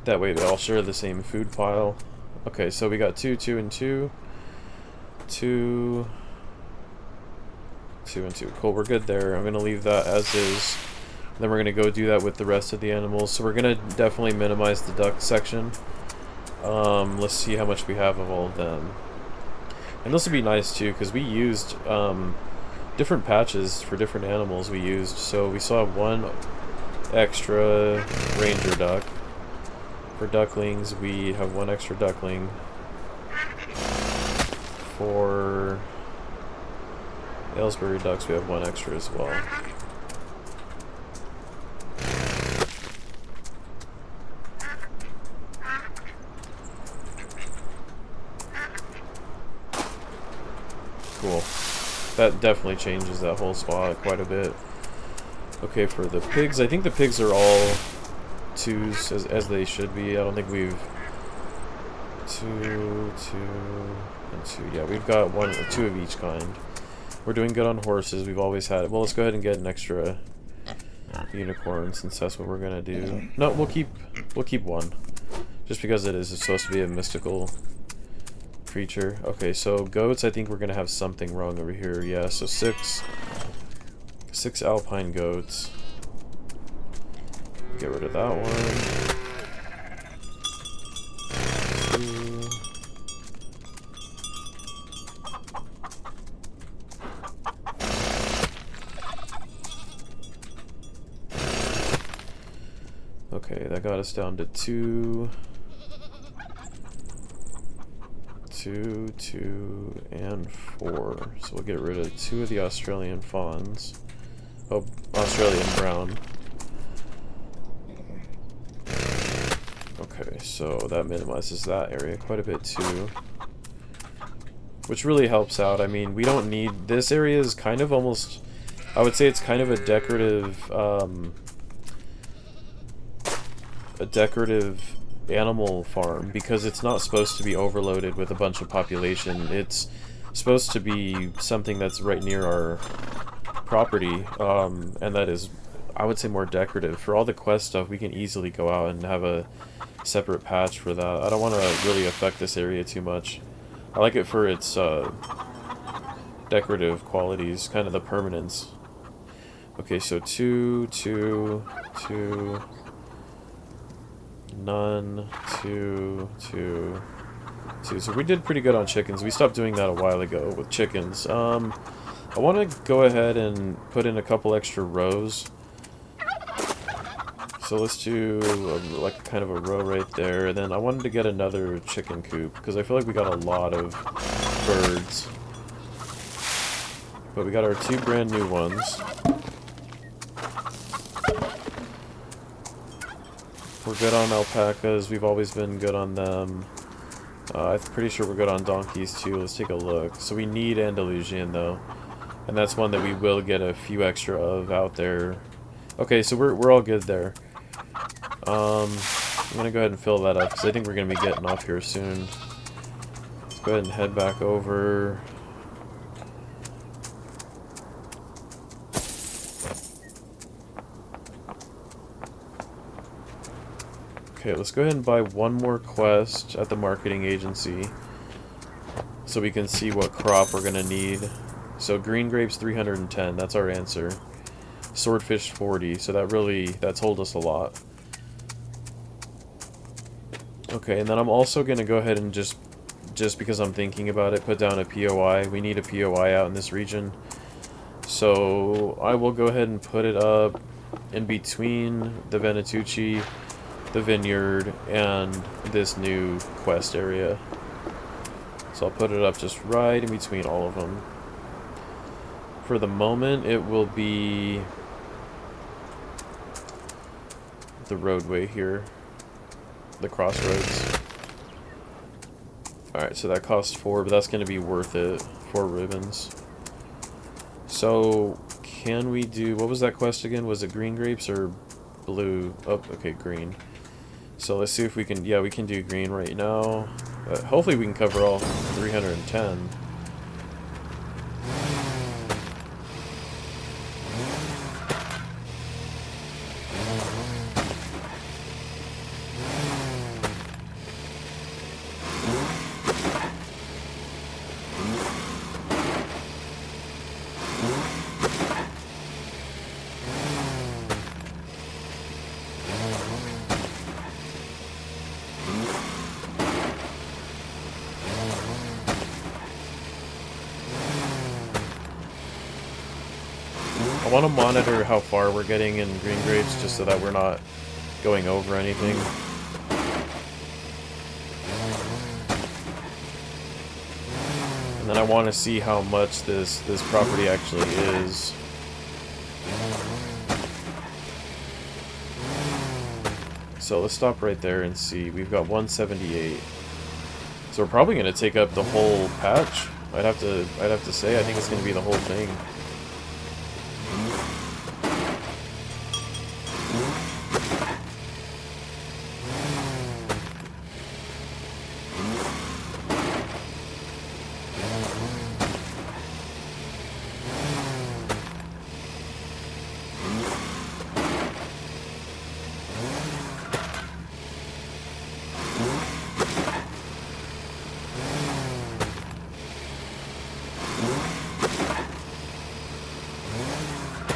That way they all share the same food pile. Okay, so we got 2, 2, and 2. 2, 2, and 2. Cool, we're good there. I'm going to leave that as is. Then we're going to go do that with the rest of the animals. So we're going to definitely minimize the duck section. Let's see how much we have of all of them. And this would be nice too, because we used different patches for different animals we used. So we saw one extra ranger duck. For ducklings, we have one extra duckling. For Aylesbury ducks, we have one extra as well. Cool. That definitely changes that whole spot quite a bit. Okay, for the pigs, I think the pigs are all 2s as they should be. I don't think we've 2, 2, and 2. Yeah, we've got 2 of each kind. We're doing good on horses. We've always had it. Well, let's go ahead and get an extra unicorn since that's what we're gonna do. No, we'll keep 1, just because it's supposed to be a mystical creature. Okay, so goats. I think we're gonna have something wrong over here. Yeah, so 6 alpine goats. Get rid of that one. 2. Okay, that got us down to 2. 2, 2, and 4. So we'll get rid of 2 of the Australian fawns. Oh, Australian brown. Okay, so that minimizes that area quite a bit too. Which really helps out. I mean, we don't need... This area is kind of almost... I would say it's kind of a decorative animal farm, because it's not supposed to be overloaded with a bunch of population. It's supposed to be something that's right near our property, and that is, I would say, more decorative. For all the quest stuff, we can easily go out and have a separate patch for that. I don't want to really affect this area too much. I like it for its decorative qualities, kind of the permanence. Okay, so 2, 2, 2, none, 2, 2, 2. So we did pretty good on chickens. We stopped doing that a while ago with chickens. I want to go ahead and put in a couple extra rows. So let's do like kind of a row right there. And then I wanted to get another chicken coop, because I feel like we got a lot of birds. But we got our 2 brand new ones. We're good on alpacas. We've always been good on them. I'm pretty sure we're good on donkeys too. Let's take a look. So we need Andalusian though. And that's one that we will get a few extra of out there. Okay, so we're all good there. I'm gonna go ahead and fill that up, because I think we're gonna be getting off here soon. Let's go ahead and head back over. Okay, let's go ahead and buy one more quest at the marketing agency, so we can see what crop we're gonna need. So green grapes 310, that's our answer. Swordfish 40, so that told us a lot. Okay, and then I'm also gonna go ahead and just because I'm thinking about it, put down a POI. We need a POI out in this region. So I will go ahead and put it up in between the Venatucci, the vineyard, and this new quest area. So I'll put it up just right in between all of them. For the moment, it will be the roadway here, the crossroads. Alright, so that costs 4, but that's going to be worth it. 4 ribbons. So, can we do... What was that quest again? Was it green grapes or blue? Oh, okay, green. So let's see if we can... Yeah, we can do green right now. Hopefully we can cover all 310. want to monitor how far we're getting in green grapes just so that we're not going over anything. And then I want to see how much this property actually is. So let's stop right there and see. We've got 178. So we're probably going to take up the whole patch. I'd have to say I think it's going to be the whole thing.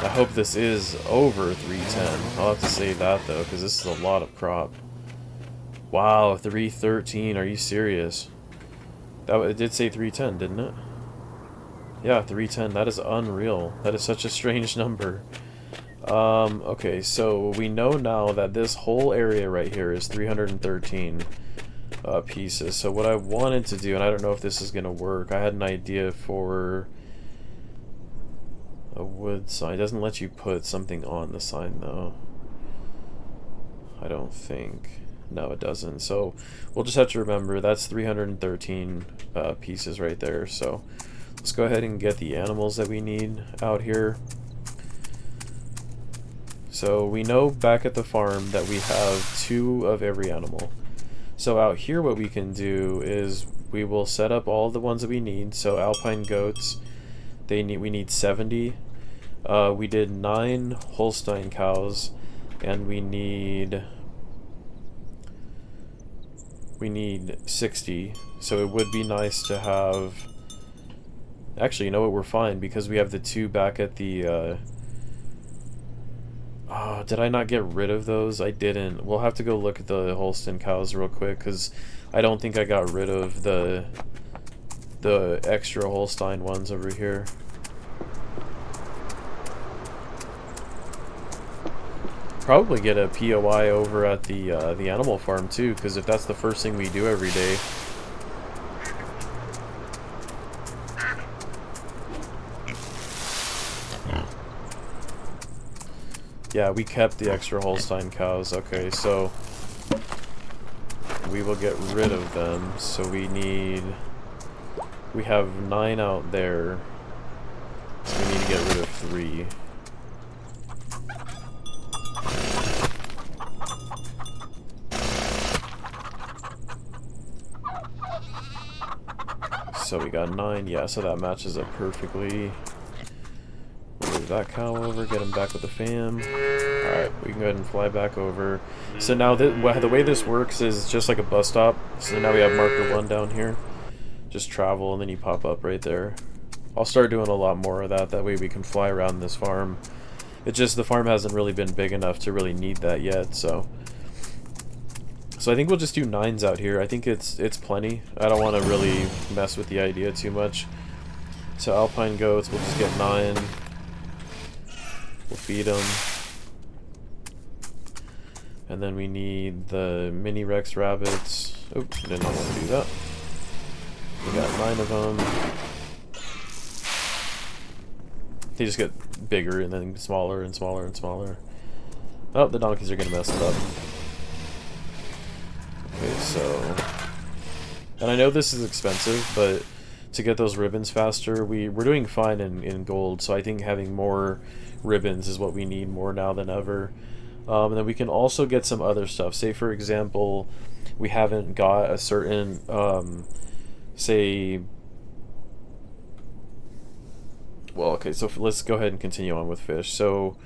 I hope this is over 310. I'll have to say that though, because this is a lot of crop. Wow, 313. Are you serious? It did say 310, didn't it? Yeah, 310. That is unreal. That is such a strange number. Okay, so we know now that this whole area right here is 313 pieces. So what I wanted to do, and I don't know if this is going to work, I had an idea for a wood sign. It doesn't let you put something on the sign though. I don't think. No, it doesn't. So we'll just have to remember that's 313 pieces right there. So let's go ahead and get the animals that we need out here. So we know back at the farm that we have 2 of every animal. So out here what we can do is we will set up all the ones that we need. So alpine goats, we need 70. We did 9 Holstein cows, and we need 60. So it would be nice to have. Actually, you know what? We're fine because we have the 2 back at the. Did I not get rid of those? I didn't. We'll have to go look at the Holstein cows real quick because I don't think I got rid of the extra Holstein ones over here. Probably get a POI over at the animal farm too, because if that's the first thing we do every day. Yeah, we kept the extra Holstein cows. Okay, so we will get rid of them. So we have 9 out there. So we need to get rid of 3. So we got 9, yeah, so that matches up perfectly. Move that cow over, get him back with the fam. Alright, we can go ahead and fly back over. So now the way this works is just like a bus stop. So now we have marker 1 down here. Just travel and then you pop up right there. I'll start doing a lot more of that, that way we can fly around this farm. It's just the farm hasn't really been big enough to really need that yet, so I think we'll just do 9s out here. I think it's plenty. I don't want to really mess with the idea too much. So alpine goats, we'll just get 9. We'll feed them. And then we need the mini Rex rabbits. Oops, did not want to do that. We got 9 of them. They just get bigger and then smaller and smaller and smaller. Oh, the donkeys are going to mess it up. Okay, so, and I know this is expensive, but to get those ribbons faster, we're doing fine in gold, so I think having more ribbons is what we need more now than ever. And then we can also get some other stuff. Say, for example, we haven't got a certain, say, well, okay, so let's go ahead and continue on with fish. So,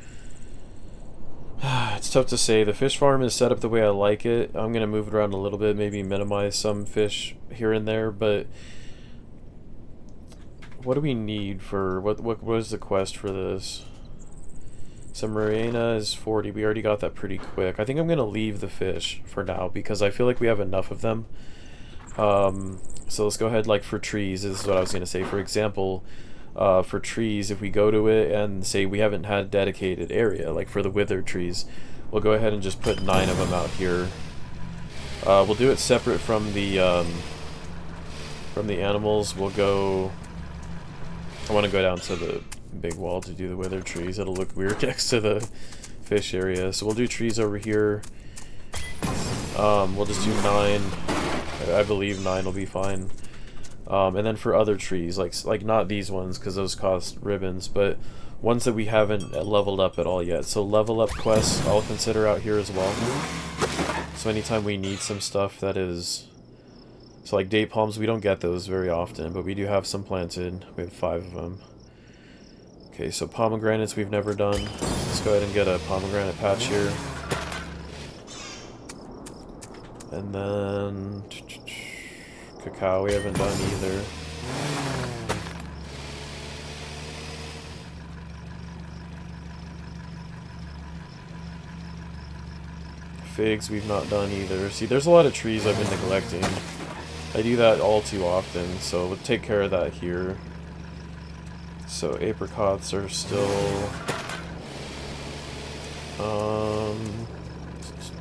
it's tough to say. The fish farm is set up the way I like it. I'm going to move it around a little bit, maybe minimize some fish here and there, but what do we need for, what is the quest for this? So Marina is 40. We already got that pretty quick. I think I'm going to leave the fish for now because I feel like we have enough of them. So let's go ahead, like for trees, this is what I was going to say. For example, for trees, if we go to it and say we haven't had a dedicated area, like for the withered trees, we'll go ahead and just put 9 of them out here. We'll do it separate from the animals. We'll go... I want to go down to the big wall to do the withered trees. It'll look weird next to the fish area. So we'll do trees over here. We'll just do 9. I believe 9 will be fine. And then for other trees, like not these ones, because those cost ribbons, but ones that we haven't leveled up at all yet. So level up quests I'll consider out here as well. So anytime we need some stuff that is... So like date palms, we don't get those very often, but we do have some planted. We have 5 of them. Okay, so pomegranates we've never done. Let's go ahead and get a pomegranate patch here. And then... cacao we haven't done either. Figs we've not done either. See, there's a lot of trees I've been neglecting. I do that all too often, so we'll take care of that here. So apricots are still...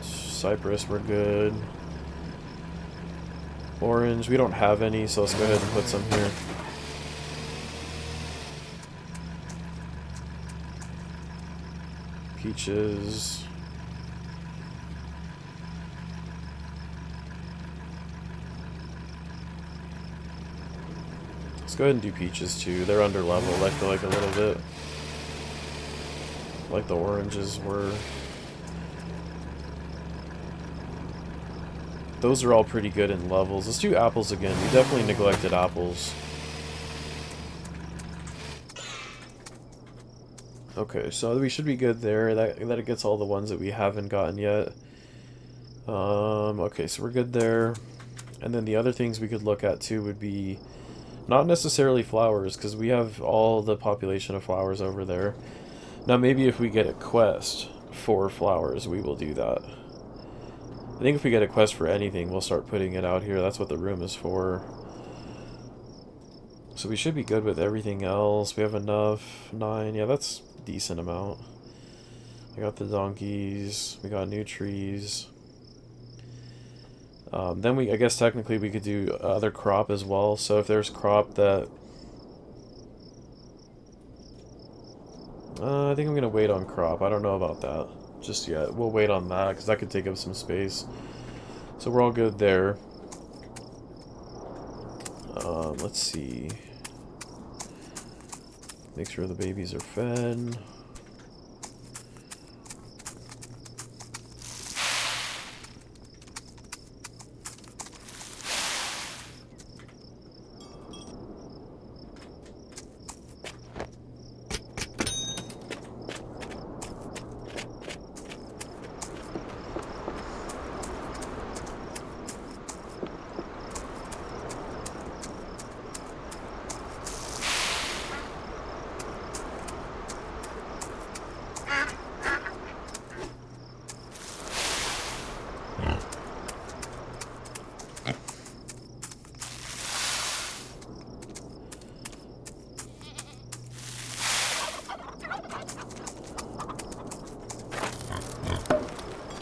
cypress we're good. Orange, we don't have any, so let's go ahead and put some here. Peaches. Let's go ahead and do peaches too. They're under leveled, I feel like, a little bit. Like the oranges were. Those are all pretty good in levels. Let's do apples again. We definitely neglected apples. Okay, so we should be good there. That gets all the ones that we haven't gotten yet. Okay, so we're good there. And then the other things we could look at too would be not necessarily flowers, because we have all the population of flowers over there. Now maybe if we get a quest for flowers, we will do that. I think if we get a quest for anything, we'll start putting it out here. That's what the room is for. So we should be good with everything else. We have enough. 9. Yeah, that's a decent amount. I got the donkeys. We got new trees. Then I guess technically we could do other crop as well. So if there's crop that... I think I'm going to wait on crop. I don't know about that just yet. We'll wait on that, because that could take up some space. So we're all good there. Let's see. Make sure the babies are fed.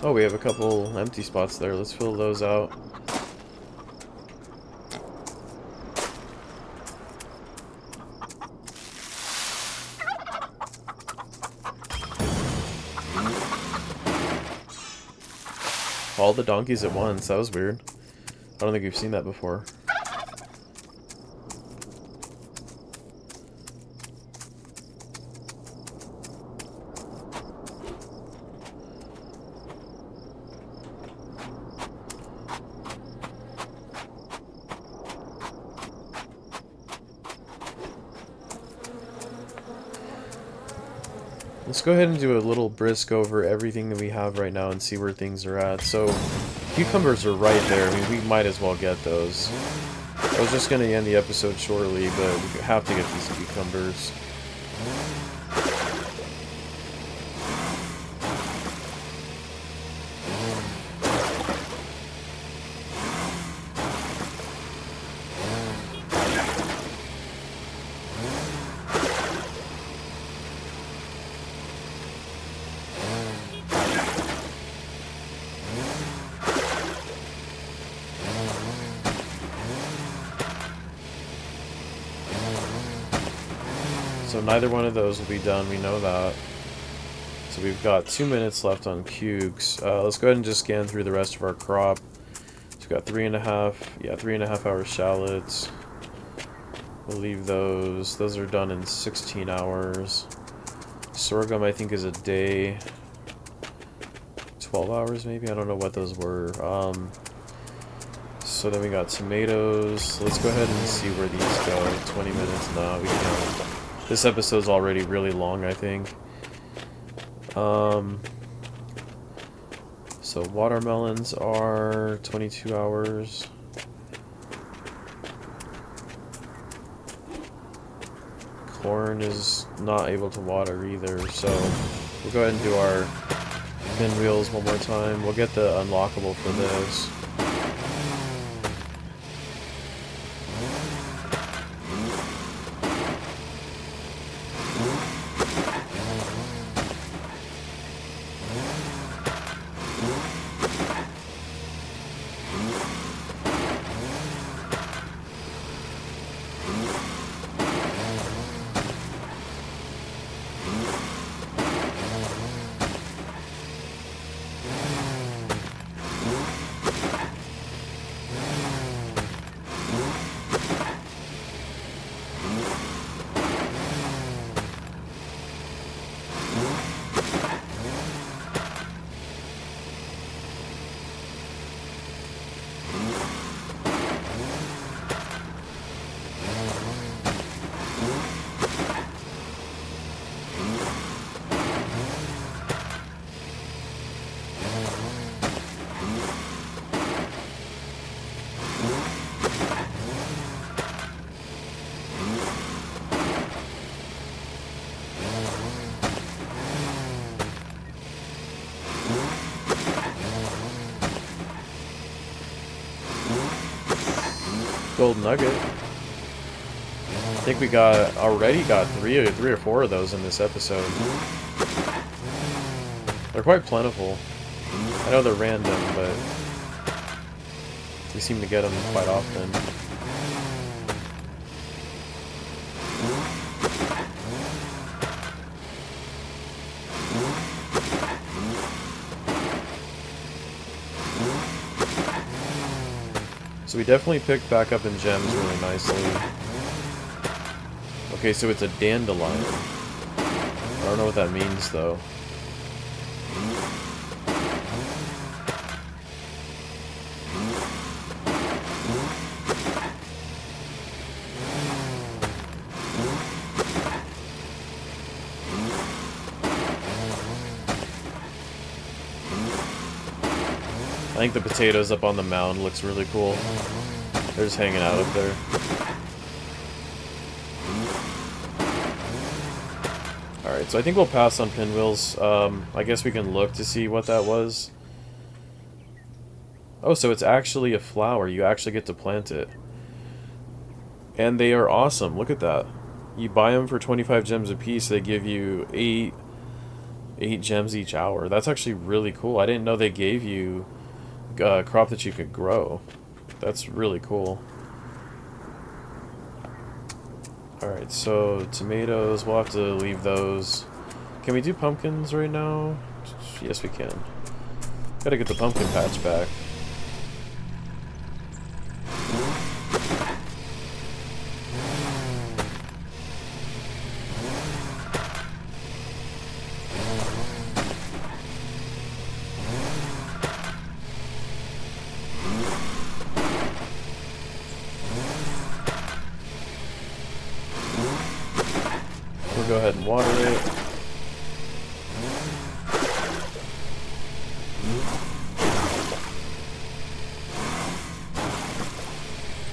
Oh, we have a couple empty spots there. Let's fill those out. All the donkeys at once. That was weird. I don't think we've seen that before. Let's go ahead and do a little brisk over everything that we have right now and see where things are at. So, cucumbers are right there. I mean, we might as well get those. I was just going to end the episode shortly, but we have to get these cucumbers. So neither one of those will be done, we know that. So we've got 2 minutes left on Cukes. Let's go ahead and just scan through the rest of our crop. So we've got 3.5 hour shallots. We'll leave those. Those are done in 16 hours. Sorghum, I think, is a day. 12 hours, maybe? I don't know what those were. So then we got tomatoes. Let's go ahead and see where these go. 20 minutes? No, we can't. This episode's already really long, I think. So watermelons are 22 hours. Corn is not able to water either, so we'll go ahead and do our pinwheels one more time. We'll get the unlockable for this. Gold nugget. I think we already got three or four of those in this episode. They're quite plentiful. I know they're random, but we seem to get them quite often. So we definitely picked back up in gems really nicely. Okay, so it's a dandelion. I don't know what that means, though. I think the potatoes up on the mound looks really cool. They're just hanging out up there. Alright, so I think we'll pass on pinwheels. I guess we can look to see what that was. Oh, so it's actually a flower. You actually get to plant it. And they are awesome. Look at that. You buy them for 25 gems a piece. They give you 8 gems each hour. That's actually really cool. I didn't know they gave you a crop that you could grow. That's really cool. Alright, so tomatoes, we'll have to leave those. Can we do pumpkins right now? Yes, we can. Gotta get the pumpkin patch back. We'll go ahead and water it.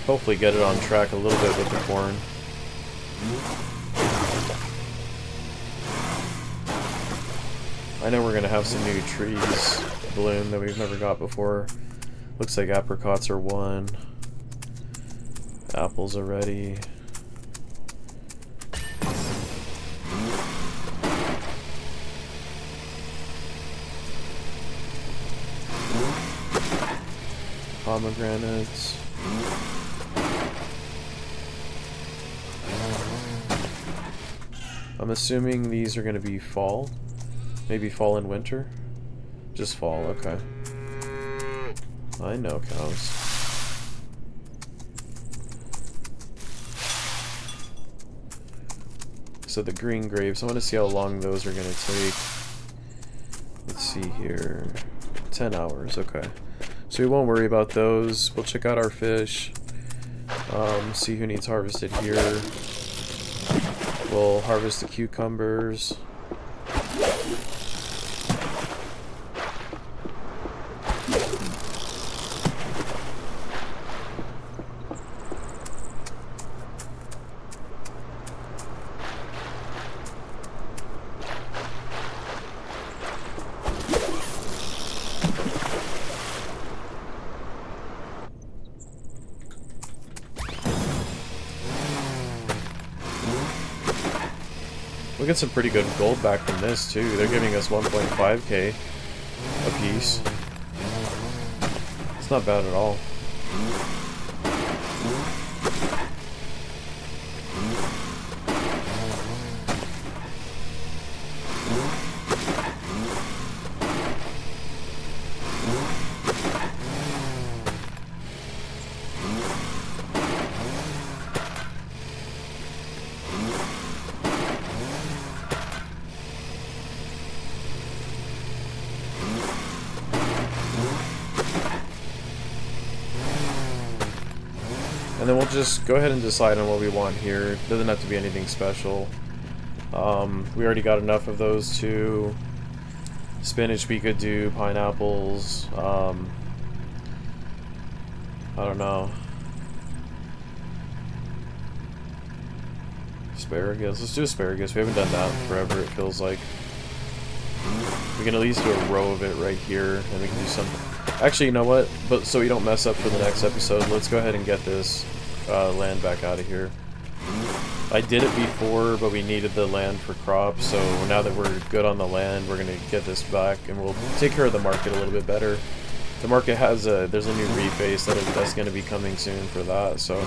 Hopefully get it on track a little bit with the corn. I know we're gonna have some new trees bloom that we've never got before. Looks like apricots are one. Apples are ready. Pomegranates. I'm assuming these are going to be fall. Maybe fall and winter? Just fall, okay. I know cows. So the green grapes, I want to see how long those are going to take. Let's see here. 10 hours, okay. So we won't worry about those. We'll check out our fish. See who needs harvested here. We'll harvest the cucumbers. We get some pretty good gold back from this too. They're giving us 1.5k a piece. It's not bad at all. And then we'll just go ahead and decide on what we want here. It doesn't have to be anything special. We already got enough of those two. Spinach we could do, pineapples, I don't know. Asparagus. Let's do asparagus. We haven't done that in forever, it feels like. We can at least do a row of it right here, and we can do something. Actually, you know what? But so we don't mess up for the next episode, let's go ahead and get this land back out of here. I did it before, but we needed the land for crops, so now that we're good on the land, we're going to get this back, and we'll take care of the market a little bit better. The market has there's a new reface that's going to be coming soon for that, so...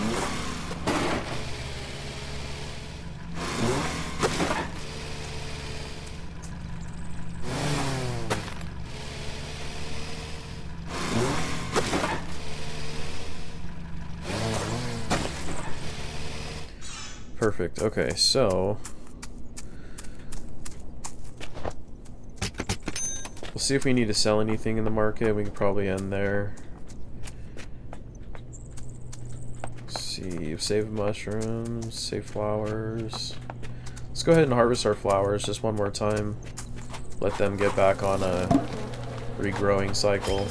Perfect. Okay, so we'll see if we need to sell anything in the market. We can probably end there. Let's see, save mushrooms, save flowers. Let's go ahead and harvest our flowers just one more time. Let them get back on a regrowing cycle.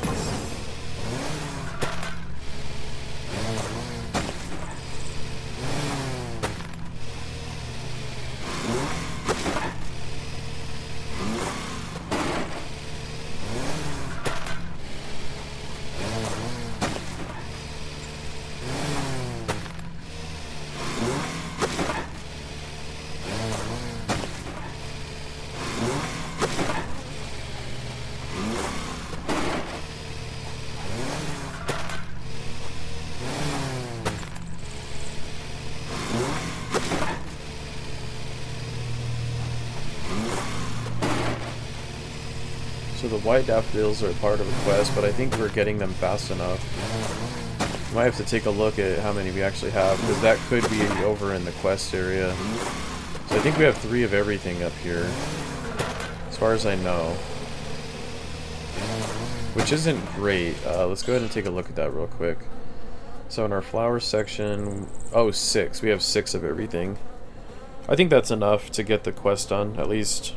So the white daffodils are part of a quest, but I think we're getting them fast enough. Might have to take a look at how many we actually have, because that could be over in the quest area. So I think we have 3 of everything up here, as far as I know. Which isn't great. Let's go ahead and take a look at that real quick. So in our flower section, oh, 6. We have 6 of everything. I think that's enough to get the quest done, at least.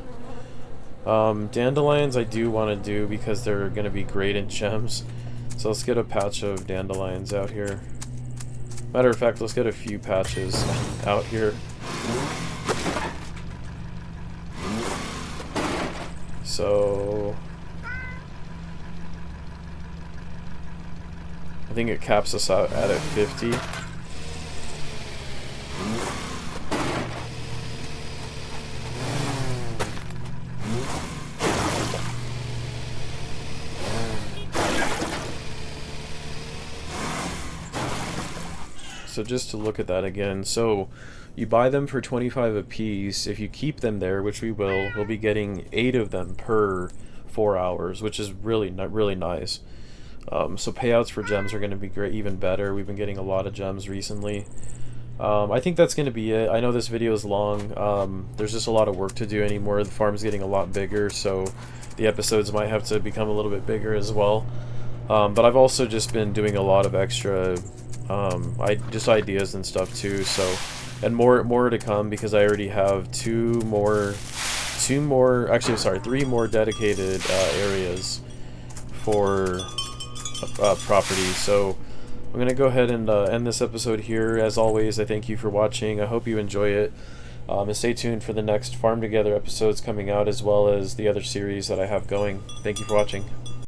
Dandelions I do want to do because they're going to be great in gems. So let's get a patch of dandelions out here. Matter of fact, let's get a few patches out here. So I think it caps us out at 50. so just to look at that again, so you buy them for 25 a piece. If you keep them there, which we will, we'll be getting 8 of them per 4 hours, which is really nice. So payouts for gems are going to be great, even better. We've been getting a lot of gems recently. I think that's going to be it. I know this video is long. There's just a lot of work to do anymore. The farm's getting a lot bigger, so the episodes might have to become a little bit bigger as well. But I've also just been doing a lot of extra just ideas and stuff too. So, and more to come, because I already have three more dedicated areas for property. So I'm gonna go ahead and end this episode here. As always, I thank you for watching. I hope you enjoy it. And stay tuned for the next Farm Together episodes coming out, as well as the other series that I have going. Thank you for watching.